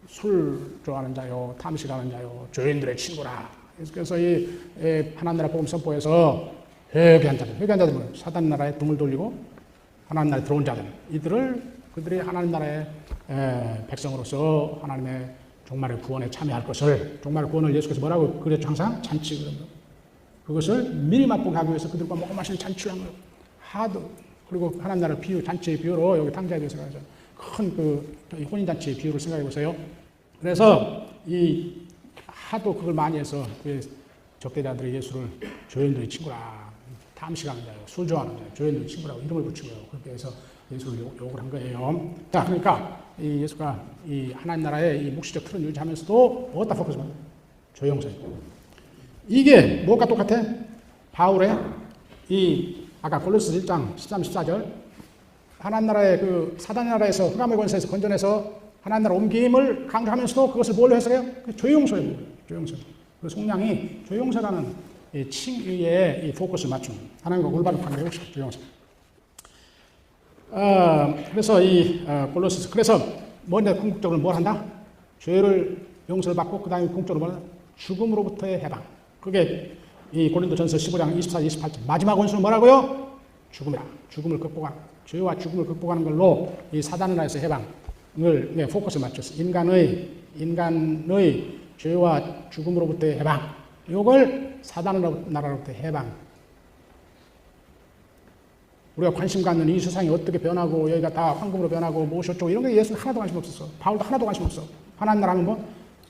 술 좋아하는 자요, 탐식하는 자요, 죄인들의 친구라. 그래서 이 하나님 나라 복음 선포에서 회개한 자들 뭐예요? 사단 나라에 등을 돌리고 하나님 나라에 들어온 자들. 그들이 하나님 나라의 백성으로서 하나님의 종말의 구원에 참여할 것을, 종말의 구원을 예수께서 뭐라고 그랬죠? 항상 잔치. 그것을 미리 맛보게 하기 위해서 그들과 먹고 마시는 잔치를 한 거예요. 그리고 하나님 나라 비유, 잔치의 비유로 여기 탕자에 대해서 큰 혼인잔치의 비유를 생각해 보세요. 그래서 하도 그걸 많이 해서 적대자들이 예수를 죄인들의 친구라, 탐식하는 자요, 술 좋아하는 자요, 죄인들의 친구라고 이름을 붙이고요. 그렇게 해서 예수를 욕을 한 거예요. 자, 그러니까 예수가 이 하나님 나라의 이 묵시적 틀을 유지하면서도 어디다 포커스만? 조용서에. 이게 뭐가 똑같아? 바울의 아까 골로새 1장 13, 14절 하나님 나라의 사단 나라에서 흑암의 권세에서 건져내서 하나님 나라 옮김을 강조하면서도 그것을 뭘로 해석해요? 조용서예요. 조용서. 그 속량이 조용서라는 칭의에 이 포커스를 맞춘 하나님과 올바른 관계 혹시 조용서. 그래서 골로새 그래서 먼저 궁극적으로 뭘 한다? 죄를 용서를 받고 그 다음에 궁극적으로 뭘 한다? 죽음으로부터의 해방. 그게 이 고린도전서 15장 24, 28절 마지막 원수는 뭐라고요? 죽음이라. 죽음을 극복하는, 죄와 죽음을 극복하는 걸로 이 사단의 나라에서 해방을 포커스를 맞췄어. 인간의 죄와 죽음으로부터의 해방. 이걸 사단의 나라로부터 해방. 우리가 관심 갖는 이 세상이 어떻게 변하고 여기가 다 황금으로 변하고 무엇이었고 이런 게 예수는 하나도 관심 없었어. 바울도 하나도 관심 없어. 하나님 나라는 뭐?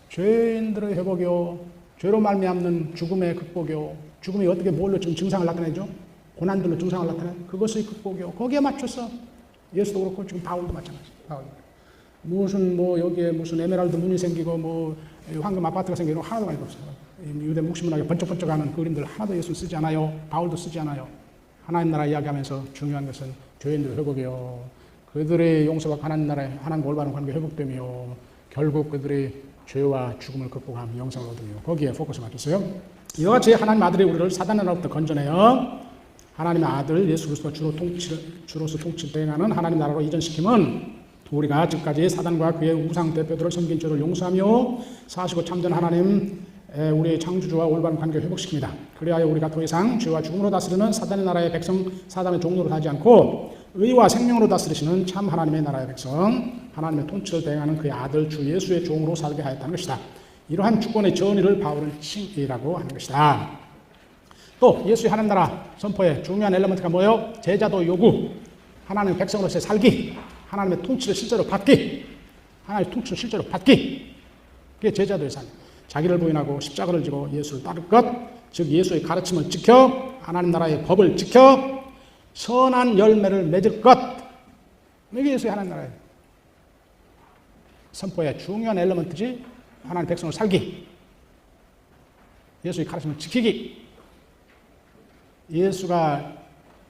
죄인들의 회복이요. 죄로 말미암는 죽음의 극복이요. 죽음이 어떻게 뭘로 지금 증상을 나타내죠? 고난들로 증상을 나타내. 그것의 극복이요. 거기에 맞춰서 예수도 그렇고 지금 바울도 마찬가지. 바울. 무슨 뭐 여기에 무슨 에메랄드 문이 생기고 뭐 황금 아파트가 생기고 하나도 관심 없어요. 유대 묵시문학에 번쩍번쩍하는 그림들 하나도 예수 쓰지 않아요. 바울도 쓰지 않아요. 하나님 나라 이야기하면서 중요한 것은 죄인들의 회복이요. 그들의 용서가 하나님 나라에 하나님 올바른 관계 회복되며 결국 그들의 죄와 죽음을 극복하며 영생을 얻으며 거기에 포커스 맞췄어요. 이와 같이 하나님 아들이 우리를 사단의 나라로부터 건져내어 하나님의 아들 예수 그리스도가 주로서 통치를 대행하는 하나님 나라로 이전시킴은 우리가 지금까지 사단과 그의 우상 대표들을 섬긴 죄를 용서하며 사시고 참된 하나님 우리의 창조주와 올바른 관계를 회복시킵니다. 그리하여 우리가 더 이상 죄와 죽음으로 다스리는 사단의 나라의 백성, 사단의 종로로 하지 않고 의와 생명으로 다스리시는 참 하나님의 나라의 백성, 하나님의 통치를 대행하는 그의 아들 주 예수의 종으로 살게 하였다는 것이다. 이러한 주권의 전의를 바울은 칭의라고 하는 것이다. 또 예수의 하나님 나라 선포의 중요한 엘리먼트가 뭐예요? 제자도 요구, 하나님의 백성으로서의 살기, 하나님의 통치를 실제로 받기, 하나님의 통치를 실제로 받기. 그게 제자도의 삶. 자기를 부인하고 십자가를 지고 예수를 따를 것, 즉 예수의 가르침을 지켜 하나님 나라의 법을 지켜 선한 열매를 맺을 것. 이게 예수의 하나님 나라의 선포의 중요한 엘리먼트지. 하나님 백성을 살기, 예수의 가르침을 지키기, 예수가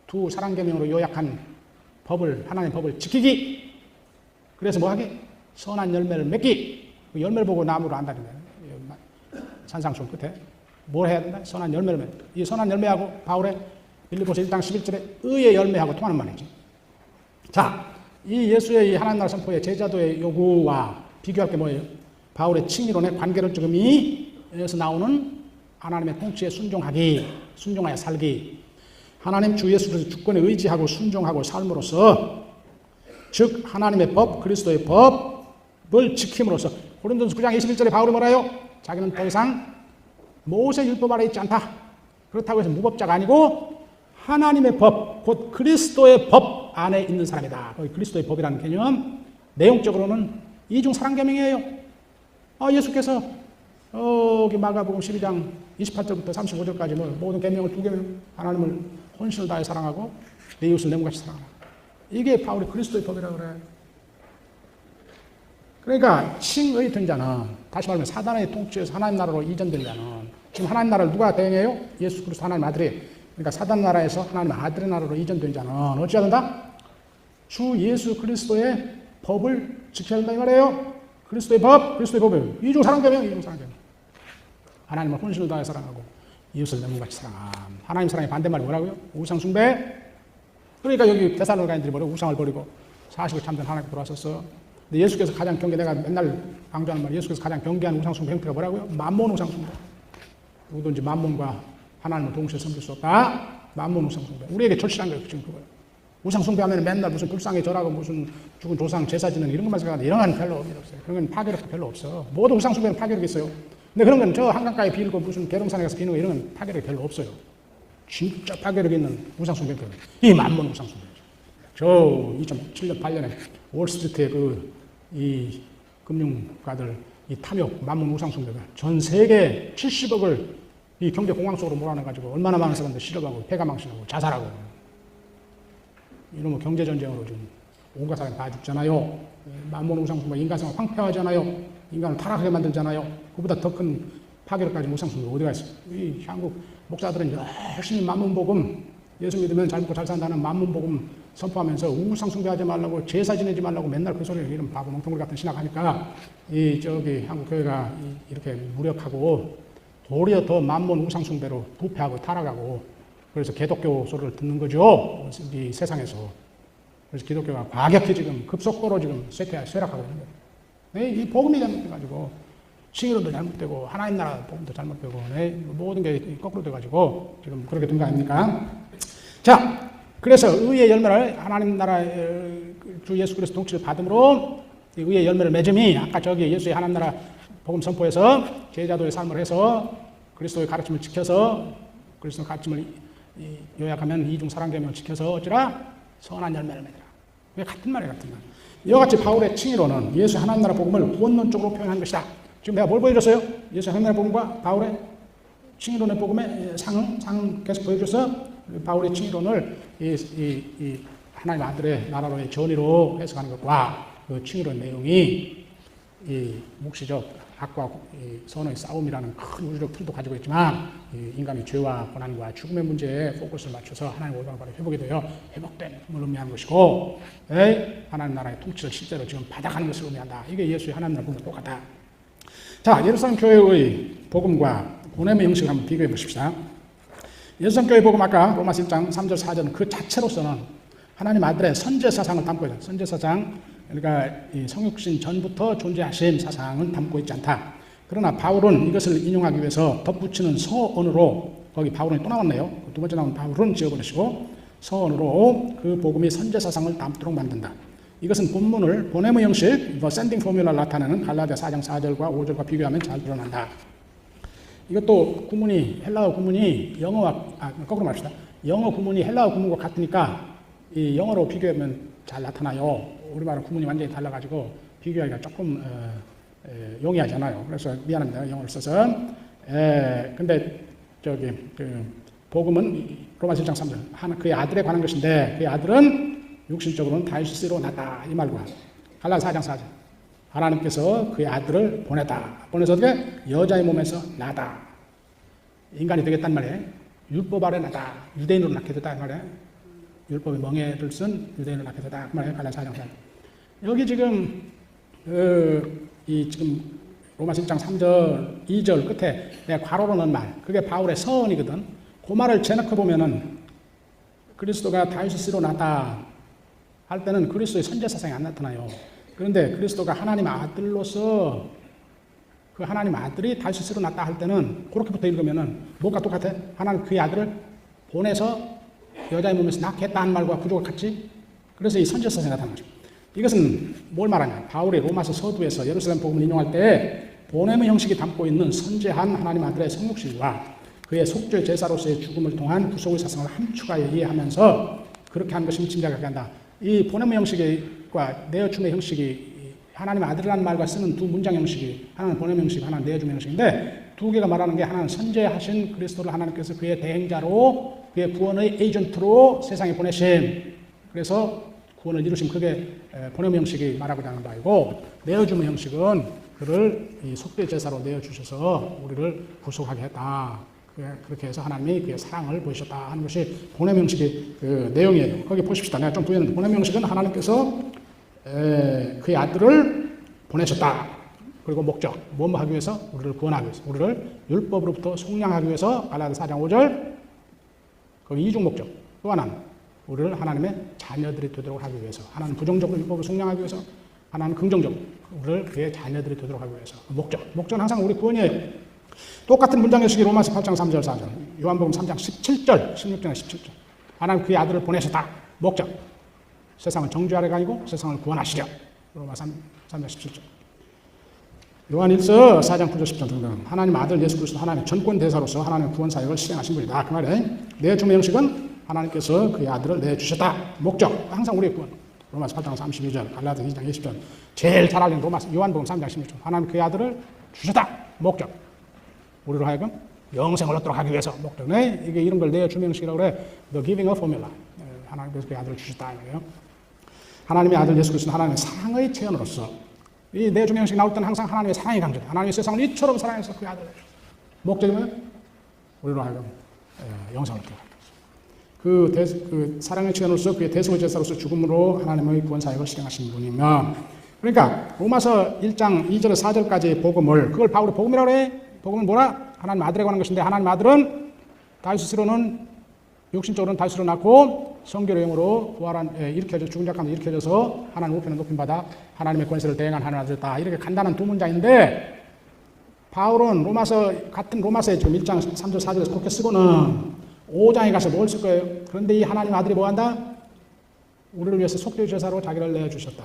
두 사랑계명으로 요약한 법을, 하나님의 법을 지키기. 그래서 뭐 하기? 선한 열매를 맺기. 그 열매를 보고 나무로 안다는 거예요. 산상수 끝에 뭘 해야 된다? 선한 열매를 맺기. 이 선한 열매하고 바울의 빌립보서 1장 11절에 의의 열매하고 통하는 말이지. 자, 이 예수의 이 하나님 나라 선포의 제자도의 요구와 비교할 게 뭐예요? 바울의 칭의론의 관계론적음에서 나오는 하나님의 통치에 순종하기, 순종하여 살기, 하나님 주 예수 그리스도 주권에 의지하고 순종하고 삶으로써, 즉 하나님의 법, 그리스도의 법을 지킴으로써. 고린도전서 9장 21절에 바울이 뭐라요? 자기는 더 이상 모세 율법 아래 있지 않다. 그렇다고 해서 무법자가 아니고 하나님의 법, 곧 그리스도의 법 안에 있는 사람이다. 그리스도의 법이라는 개념, 내용적으로는 이중 사랑계명이에요. 예수께서 여기 마가복음 12장 28절부터 35절까지 뭐 모든 계명을 두 계명, 하나님을 혼신을 다해 사랑하고 내 이웃을 내 몸같이 사랑하라. 이게 바울이 그리스도의 법이라고 그래. 그러니까 칭의 등자는, 다시 말하면 사단의 통치에서 하나님 나라로 이전된 자는, 지금 하나님 나라를 누가 대행해요? 예수 그리스도 하나님 아들이. 그러니까 사단 나라에서 하나님 아들의 나라로 이전된 자는 어찌해야 된다? 주 예수 그리스도의 법을 지켜야 된다 이 말이에요. 그리스도의 법, 그리스도의 법이에요. 이중 사랑계명, 이중 사랑계명. 하나님을 혼신을 다해 사랑하고 이웃을 내 몸같이 사랑함. 하나님 사랑의 반대말이 뭐라고요? 우상 숭배. 그러니까 여기 데살로니가인들이 뭐라고? 우상을 버리고 사실을 참된 하나님께 돌아섰어. 근데 예수께서 가장 내가 맨날 강조하는 말, 예수께서 가장 경계하는 우상 숭배 형태가 뭐라고요? 만몬 우상 숭배. 누구든지 만몬과 하나님을 동시에 섬길 수 없다. 만몬 우상 숭배. 우리에게 절실한 거예요. 지금 그거예요. 우상 숭배하면 맨날 무슨 불상에 절하고 무슨 죽은 조상 제사 지는 이런 것만 생각하는데 이런 건 별로 없어요. 그런 건 파괴력도 별로 없어. 모든 우상 숭배는 파괴력이 있어요. 근데 그런 건 저 한강가에 빌고 무슨 계룡산에 가서 비는 거 이런 건 파괴력이 별로 없어요. 진짜 파괴력 있는 우상 숭배는 이 만몬 우상 숭배죠. 저 2007년 8년에 월스트리트의 이 금융가들 이 탐욕 만몬 우상 숭배가 전 세계 70억을 이 경제 공황 속으로 몰아넣어가지고 얼마나 많은 사람들 실업하고 폐가망신하고 자살하고 이러면 경제전쟁으로 지금 온갖 사람이 다 죽잖아요. 만몬 우상숭배, 인간성을 황폐화하잖아요. 인간을 타락하게 만들잖아요. 그보다 더 큰 파괴를 가진 우상숭배 어디가 있어요? 이 한국 목사들은 열심히 만문복음, 예수 믿으면 잘 먹고 잘 산다는 만문복음 선포하면서 우상숭배하지 말라고, 제사 지내지 말라고 맨날 그 소리를, 이런 바보 멍텅구리 같은 신학하니까 한국 교회가 이렇게 무력하고 도리어 더 만몬 우상숭배로 부패하고 타락하고, 그래서 기독교 소리를 듣는 거죠. 이 세상에서. 그래서 기독교가 과격히 지금 급속도로 지금 쇠락하고 있는 거예요. 이 복음이 잘못돼가지고 칭의론도 잘못되고 하나님 나라 복음도 잘못되고 모든 게 거꾸로 돼가지고 지금 그렇게 된 거 아닙니까? 자, 그래서 의의 열매를 하나님 나라의 주 예수 그리스도 통치를 받음으로 의의 열매를 맺음이 아까 저기 예수의 하나님 나라 복음 선포에서 제자도의 삶을 해서 그리스도의 가르침을 지켜서 그리스도의 가르침을 요약하면 이중 사랑계명을 지켜서 어찌라 선한 열매를 맺으라. 왜 같은 말이에요, 같은 말. 이와 같이 바울의 칭의로는 예수 하나님 나라 복음을 구원론적으로 표현한 것이다. 지금 내가 뭘 보여줬어요? 예수 하나님 나라 복음과 바울의 칭의론의 복음의 상응 계속 보여줘서 바울의 칭의론을 이 하나님 아들의 나라로의 전의로 해석하는 것과 그 칭의론 내용이 이 묵시적 악과 선의 싸움이라는 큰 우주적 틀도 가지고 있지만 인간의 죄와 고난과 죽음의 문제에 포커스를 맞춰서 하나님의 올바른 바로 회복이 되어 회복됨을 의미하는 것이고 하나님 나라의 통치를 실제로 지금 받아가는 것을 의미한다. 이게 예수의 하나님 나라 복음과 똑같다. 자, 예루살렘 교회의 복음과 보냄의 형식을 한번 비교해 보십시다. 예루살렘 교회 복음 아까 로마서 1장 3절 4절은 그 자체로서는 하나님 아들의 선제 사상을 담고 있다. 선제 사상, 그러니까 이 성육신 전부터 존재하신 사상을 담고 있지 않다. 그러나 바울은 이것을 인용하기 위해서 덧붙이는 서언으로, 거기 바울은 또 나왔네요. 두 번째 나온 바울은 지어버리시고 서언으로 그 복음이 선제 사상을 담도록 만든다. 이것은 본문을 보냄의 형식, sending 포뮬라를 나타내는 갈라디아 4장 4절과 5절과 비교하면 잘 드러난다. 이것도 구문이, 헬라어 구문이 영어와, 거꾸로 말합시다. 영어 구문이 헬라어 구문과 같으니까 이 영어로 비교하면 잘 나타나요. 우리말은 구문이 완전히 달라가지고 비교하기가 조금 용이하잖아요. 그래서 미안합니다. 영어를 써서. 근데 저기 그 복음은 로마서 1장 3절 그의 아들에 관한 것인데 그의 아들은 육신적으로는 다윗으로 났다. 이 말과 갈라디아 4장 4절 하나님께서 그의 아들을 보냈다. 보내서 어떻게? 여자의 몸에서 나다. 인간이 되겠단 말이에요. 율법 아래 나다. 유대인으로 낳게 됐다. 이 말이에요. 율법의 멍에를 쓴 유대인으로 낳게 됐다. 그 말이에요. 갈라디아 4장 4절. 여기 지금 지금 로마서 1장 3절 2절 끝에 내가 괄호로 넣은 말, 그게 바울의 서언이거든. 그 말을 재놓고 보면은 그리스도가 다윗으로 났다 할 때는 그리스도의 선제 사상이 안 나타나요. 그런데 그리스도가 하나님의 아들로서 그 하나님 아들이 다윗으로 났다 할 때는 그렇게부터 읽으면은 뭐가 똑같아? 하나님 그의 아들을 보내서 여자의 몸에서 낳게 했다는 말과 구조가 같지? 그래서 이 선제 사상이 나타나는 거죠. 이것은 뭘 말하냐? 바울이 로마서 서두에서 예루살렘 복음을 인용할 때 보냄의 형식이 담고 있는 선제한 하나님 아들의 성육신과 그의 속죄 제사로서의 죽음을 통한 구속의 사상을 함축하여 이해하면서 그렇게 한 것을 짐작하게 한다. 이 보냄의 형식과 내어줌의 형식이 하나님 아들이라는 말과 쓰는 두 문장 형식이 하나는 보냄의 형식, 하나는 내어줌의 형식인데 두 개가 말하는 게 하나는 선제하신 그리스도를 하나님께서 그의 대행자로 그의 구원의 에이전트로 세상에 보내심. 그래서 구원을 이루심. 그게 보냄의 형식이 말하고자 하는 바이고 내어줌의 형식은 그를 이 속죄 제사로 내어주셔서 우리를 구속하게 했다. 그렇게 해서 하나님이 그의 사랑을 보이셨다 하는 것이 보냄의 형식의 그 내용이에요. 거기 보십시다. 내가 좀 보였는데 보냄의 형식은 하나님께서 그의 아들을 보내셨다. 그리고 목적, 뭐 하기 위해서? 우리를 구원하기 위해서. 우리를 율법으로부터 속량하기 위해서 갈라디아 4장 5절 거기 이중 목적. 또 하나는 우리를 하나님의 자녀들이 되도록 하기 위해서. 하나는 부정적으로 율법을 속량하기 위해서. 하나는 긍정적으로 우리를 그의 자녀들이 되도록 하기 위해서. 목적은 항상 우리 구원이에요. 똑같은 문장 형식이 로마서 8장 3절 4절 요한복음 3장 17절 16장 17절 하나님 그의 아들을 보내셨다. 목적 세상을 정죄하려가 아니고 세상을 구원하시려. 로마 3장 17절 요한일서 4장 9절 10절 등등 하나님 아들 예수 그리스도 하나님의 전권 대사로서 하나님의 구원 사역을 실행하신 분이다. 그 말에 내주의 형식은 하나님께서 그의 아들을 내주셨다. 목적 항상 우리의 구원. 로마서 8장 32절 갈라디아 2장 20절 제일 잘 알린 로마서 요한복음 3장 16절 하나님 그의 아들을 주셨다. 목적 우리로 하여금 영생을 얻도록 하기 위해서 목적. 네? 이게 이런 걸 내주의 형식이라고 그래. The giving of formula. 하나님께서 그의 아들을 주셨다. 이거예요. 하나님의 아들 예수 그리스도는 하나님의 사랑의 체현으로서 이 내주의 형식이 나올 때는 항상 하나님의 사랑이 강조돼. 하나님의 세상을 이처럼 사랑해서 그의 아들을 목적이 뭐예요? 우리로 하여금 영생을 얻도록 하기 위해서. 그 사랑의 체현으로서 그의 대속의 제사로서 죽음으로 하나님의 구원 사역을 실행하신 분이면 그러니까 로마서 1장 2절에서 4절까지의 복음을 그걸 바울이 복음이라고 해. 복음은 뭐라? 하나님 아들에 관한 것인데 하나님 아들은 다윗으로는 육신적으로는 다윗으로 낳고 성결의 영으로 부활한 일으켜져 죽은 자 가운데 일으켜져서 하나님 우편에 높임받아 하나님의 권세를 대행한 하나님 아들이다. 이렇게 간단한 두 문장인데 바울은 같은 로마서에 지금 1장 3절 4절에서 그렇게 쓰고는 5장에 가서 뭘 쓸 거예요? 그런데 이 하나님 아들이 뭐 한다? 우리를 위해서 속죄 제사로 자기를 내주셨다.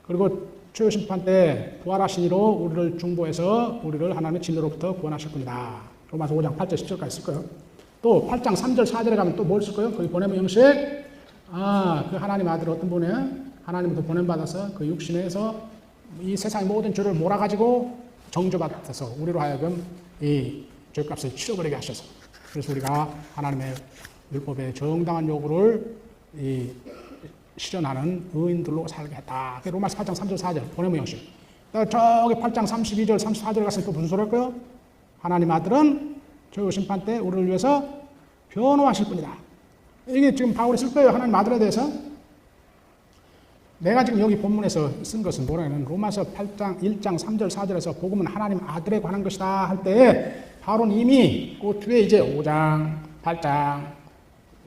그리고 최후 심판 때 부활하신 이로 우리를 중보해서 우리를 하나님의 진노로부터 구원하실 겁니다. 로마서 5장 8절 10절까지 쓸 거예요. 또 8장 3절 4절에 가면 또 뭘 쓸 거예요? 거기 보냄의 형식. 그 하나님 아들 어떤 분이에요? 하나님부터 보냄받아서 그 육신에서 이 세상의 모든 죄를 몰아가지고 정죄받아서 우리로 하여금 이 죄값을 치러버리게 하셔서, 그래서 우리가 하나님의 율법의 정당한 요구를 실현하는 의인들로 살게 했다. 그게 로마서 8장 3절 4절 보냄의 형식. 저기 8장 32절 34절 가서 또 무슨 소리 할까요? 하나님 아들은 최후 심판 때 우리를 위해서 변호하실 분이다. 이게 지금 바울이 쓸 거예요. 하나님 아들에 대해서. 내가 지금 여기 본문에서 쓴 것은 뭐라는 로마서 8장 1장 3절 4절에서 복음은 하나님 아들에 관한 것이다 할 때 바울은 이미 그 뒤에 이제 5장 8장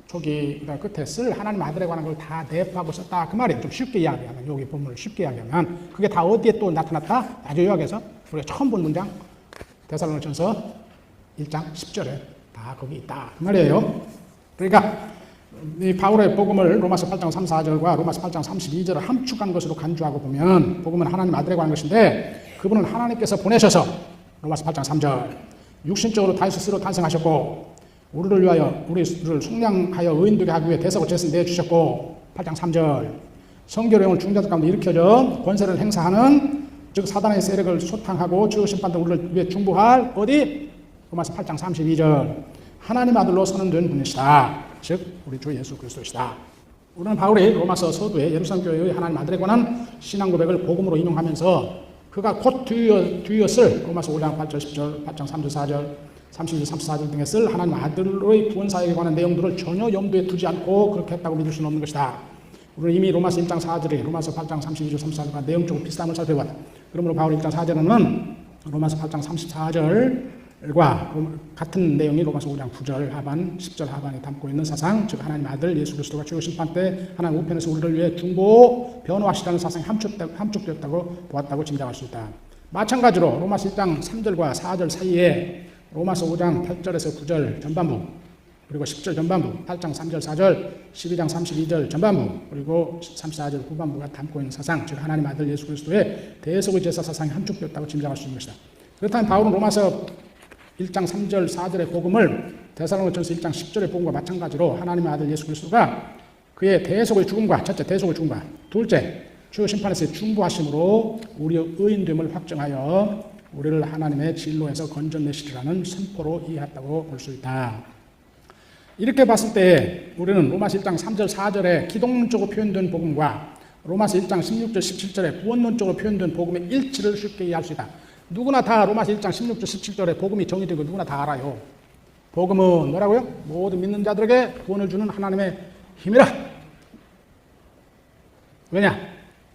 초기 끝에 쓸 하나님 아들에 관한 걸 다 내포하고 썼다 그 말이에요. 좀 쉽게 이야기하면, 여기 본문을 쉽게 이야기하면 그게 다 어디에 또 나타났다? 아주 요약해서 우리가 처음 본 문장 데살로니가전서 1장 10절에 다 거기 있다 그 말이에요. 그러니까 이 바울의 복음을 로마서 8장 3, 4절과 로마서 8장 32절을 함축한 것으로 간주하고 보면 복음은 하나님 아들에 관한 것인데 그분은 하나님께서 보내셔서 로마서 8장 3절 육신적으로 다윗으로 탄생하셨고 우리를 위하여 우리를 속량하여 의인 되게 하기 위해 대속을 제사 내주셨고 8장 3절 성결형을 중자들 가운데 일으켜져 권세를 행사하는 즉 사단의 세력을 소탕하고 최후 심판대 우리를 위해 중보할 어디? 로마서 8장 32절 하나님 아들로 선언된 분이시다. 즉 우리 주 예수 그리스도시다. 우리는 바울이 로마서 서두에 예루살렘 교회의 하나님 아들에 관한 신앙 고백을 복음으로 인용하면서 그가 곧 뒤이어 쓸 로마서 5장 8절 10절 8장 3절 4절 31절 34절 등에 쓸 하나님 아들의 구원사역에 관한 내용들을 전혀 염두에 두지 않고 그렇게 했다고 믿을 수는 없는 것이다. 우리는 이미 로마서 1장 4절에 로마서 8장 32절 34절과 내용적으로 비슷함을 살펴봤다. 그러므로 바울 1장 4절에는 로마서 8장 34절과 같은 내용이 로마서 5장 9절 하반 10절 하반에 담고 있는 사상, 즉 하나님 아들 예수 그리스도가 최후 심판 때 하나님 우편에서 우리를 위해 중보 변호하시라는 사상이 함축되었다고 보았다고 짐작할 수 있다. 마찬가지로 로마서 1장 3절과 4절 사이에 로마서 5장 8절에서 9절 전반부 그리고 10절 전반부 8장 3절 4절 12장 32절 전반부 그리고 34절 후반부가 담고 있는 사상, 즉 하나님 아들 예수 그리스도의 대속의 제사 사상이 함축되었다고 짐작할 수 있는 것이다. 그렇다면 바울은 로마서 1장 3절 4절의 복음을 데살로니가전서 1장 10절의 복음과 마찬가지로 하나님의 아들 예수 그리스도가 그의 대속의 죽음과 첫째 대속의 죽음과 둘째 최후 심판에서의 중보하심으로 우리의 의인됨을 확정하여 우리를 하나님의 진노에서 건져내시리라는 선포로 이해했다고 볼 수 있다. 이렇게 봤을 때 우리는 로마서 1장 3절 4절에 기독론적으로 표현된 복음과 로마서 1장 16절 17절에 구원론적으로 표현된 복음의 일치를 쉽게 이해할 수 있다. 누구나 다 로마서 1장 16절 17절에 복음이 정의되고 누구나 다 알아요. 복음은 뭐라고요? 모든 믿는 자들에게 구원을 주는 하나님의 힘이라. 왜냐?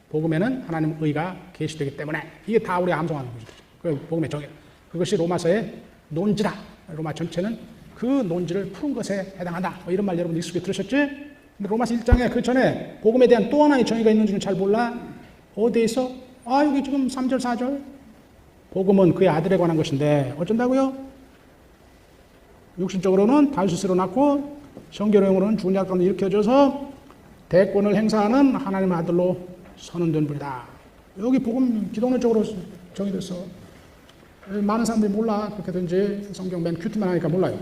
복음에는 하나님의 의가 계시되기 때문에 이게 다 우리가 암송하는 거죠. 그 복음의 정의. 그것이 로마서의 논지다. 로마 전체는 그 논지를 푸는 것에 해당한다. 이런 말 여러분 익숙히 들으셨지? 근데 로마서 1장에 그 전에 복음에 대한 또 하나의 정의가 있는지는 잘 몰라. 어디에 있어? 여기 지금 3절 4절. 복음은 그의 아들에 관한 것인데 어쩐다고요? 육신적으로는 다윗으로 낳고 성결형으로는 죽은 자 가운데 일으켜져서 대권을 행사하는 하나님의 아들로 선언된 분이다. 여기 복음 기독론적으로 정의됐어. 많은 사람들이 몰라. 그렇게든지 성경 맨 큐티만 하니까 몰라요.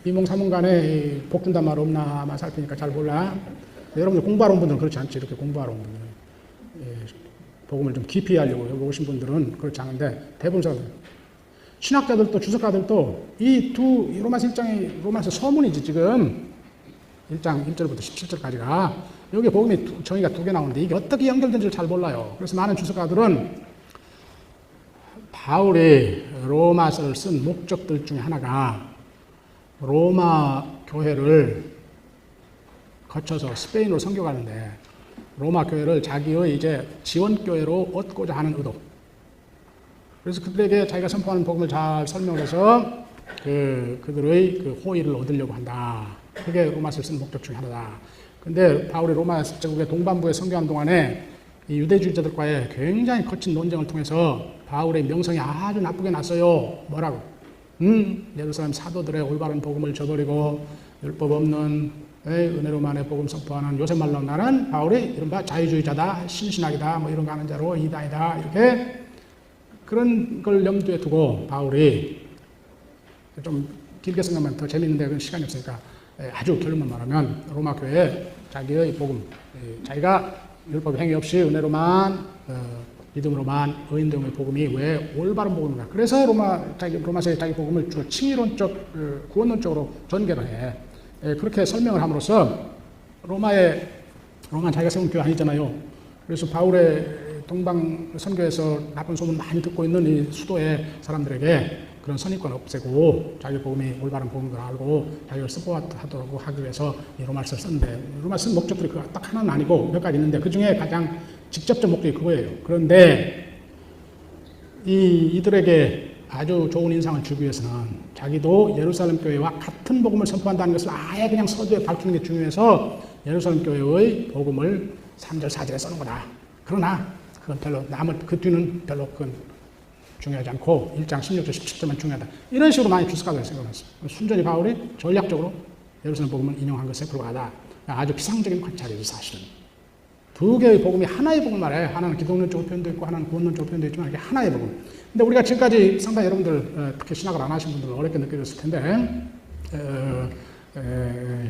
이몽사몽간에 복 준단 말 없나만 살피니까 잘 몰라. 여러분들 공부하러 온 분들은 그렇지 않지. 이렇게 공부하러 온 분들은. 복음을 좀 깊이 하려고 여기 오신 분들은 그렇지 않은데 대부분 사람들 신학자들도 주석가들도 이 로마서 1장이 로마서 서문이지 지금 1장 1절부터 17절까지가 여기 복음이 정의가 두 개 나오는데 이게 어떻게 연결된지를 잘 몰라요. 그래서 많은 주석가들은 바울이 로마서를 쓴 목적들 중에 하나가 로마 교회를 거쳐서 스페인으로 선교가는데 로마 교회를 자기의 이제 지원교회로 얻고자 하는 의도. 그래서 그들에게 자기가 선포하는 복음을 잘 설명해서 그들의 그 호의를 얻으려고 한다. 그게 로마서를 쓴 목적 중에 하나다. 근데 바울이 로마 제국의 동반부에 선교하는 동안에 이 유대주의자들과의 굉장히 거친 논쟁을 통해서 바울의 명성이 아주 나쁘게 났어요. 뭐라고? 예루살렘 사도들의 올바른 복음을 저버리고 율법 없는 은혜로만의 복음 선포하는 요새 말로 나는 바울이 이른바 자유주의자다, 신신학이다, 뭐 이런 거 하는 자로 이단이다, 이렇게 그런 걸 염두에 두고 바울이 좀 길게 생각하면 더 재밌는데 그건 시간이 없으니까 아주 결론만 말하면 로마 교회에 자기의 복음, 자기가 율법 행위 없이 은혜로만 믿음으로만 의인됨의 복음이 왜 올바른 복음인가? 그래서 로마서의 자기 복음을 주로 칭의론적, 구원론적으로 전개를 해. 그렇게 설명을 함으로써 로마는 자기가 세운 교회 아니잖아요. 그래서 바울의 동방 선교에서 나쁜 소문 많이 듣고 있는 이 수도의 사람들에게 그런 선입관 없애고 자기 복음이 올바른 복음인 걸 알고 자기를 스포하도록 하기 위해서 이 로마서를 썼는데 로마 쓴 목적들이 딱 하나는 아니고 몇 가지 있는데 그 중에 가장 직접적 목적이 그거예요. 그런데 이들에게 아주 좋은 인상을 주기 위해서는 자기도 예루살렘 교회와 같은 복음을 선포한다는 것을 아예 그냥 서두에 밝히는 게 중요해서 예루살렘 교회의 복음을 3절, 4절에 써는 거다. 그러나 그건 별로 그 뒤는 별로 그건 중요하지 않고 1장 16절, 17절만 중요하다. 이런 식으로 많이 주석하고 생각했어요. 순전히 바울이 전략적으로 예루살렘 복음을 인용한 것에 불과하다. 아주 피상적인 관찰이죠, 사실은. 두 개의 복음이 하나의 복음 말해. 하나는 기독론적으로 표현되어 있고 하나는 구원론적으로 표현되어 있지만 이게 하나의 복음. 근데 우리가 지금까지 상당히 여러분들 특히 신학을 안 하신 분들은 어렵게 느껴졌을 텐데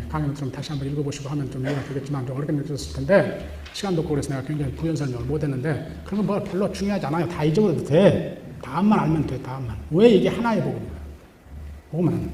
강연을 좀 다시 한번 읽어보시고 하면 좀 이해가 되겠지만 좀 어렵게 느껴졌을 텐데 시간도 없고 그래서 내가 굉장히 부연 설명을 못했는데 그런 건 뭐 별로 중요하지 않아요. 다 잊어버려도 돼. 다음만 알면 돼. 다음만. 왜 이게 하나의 복음인가? 복음은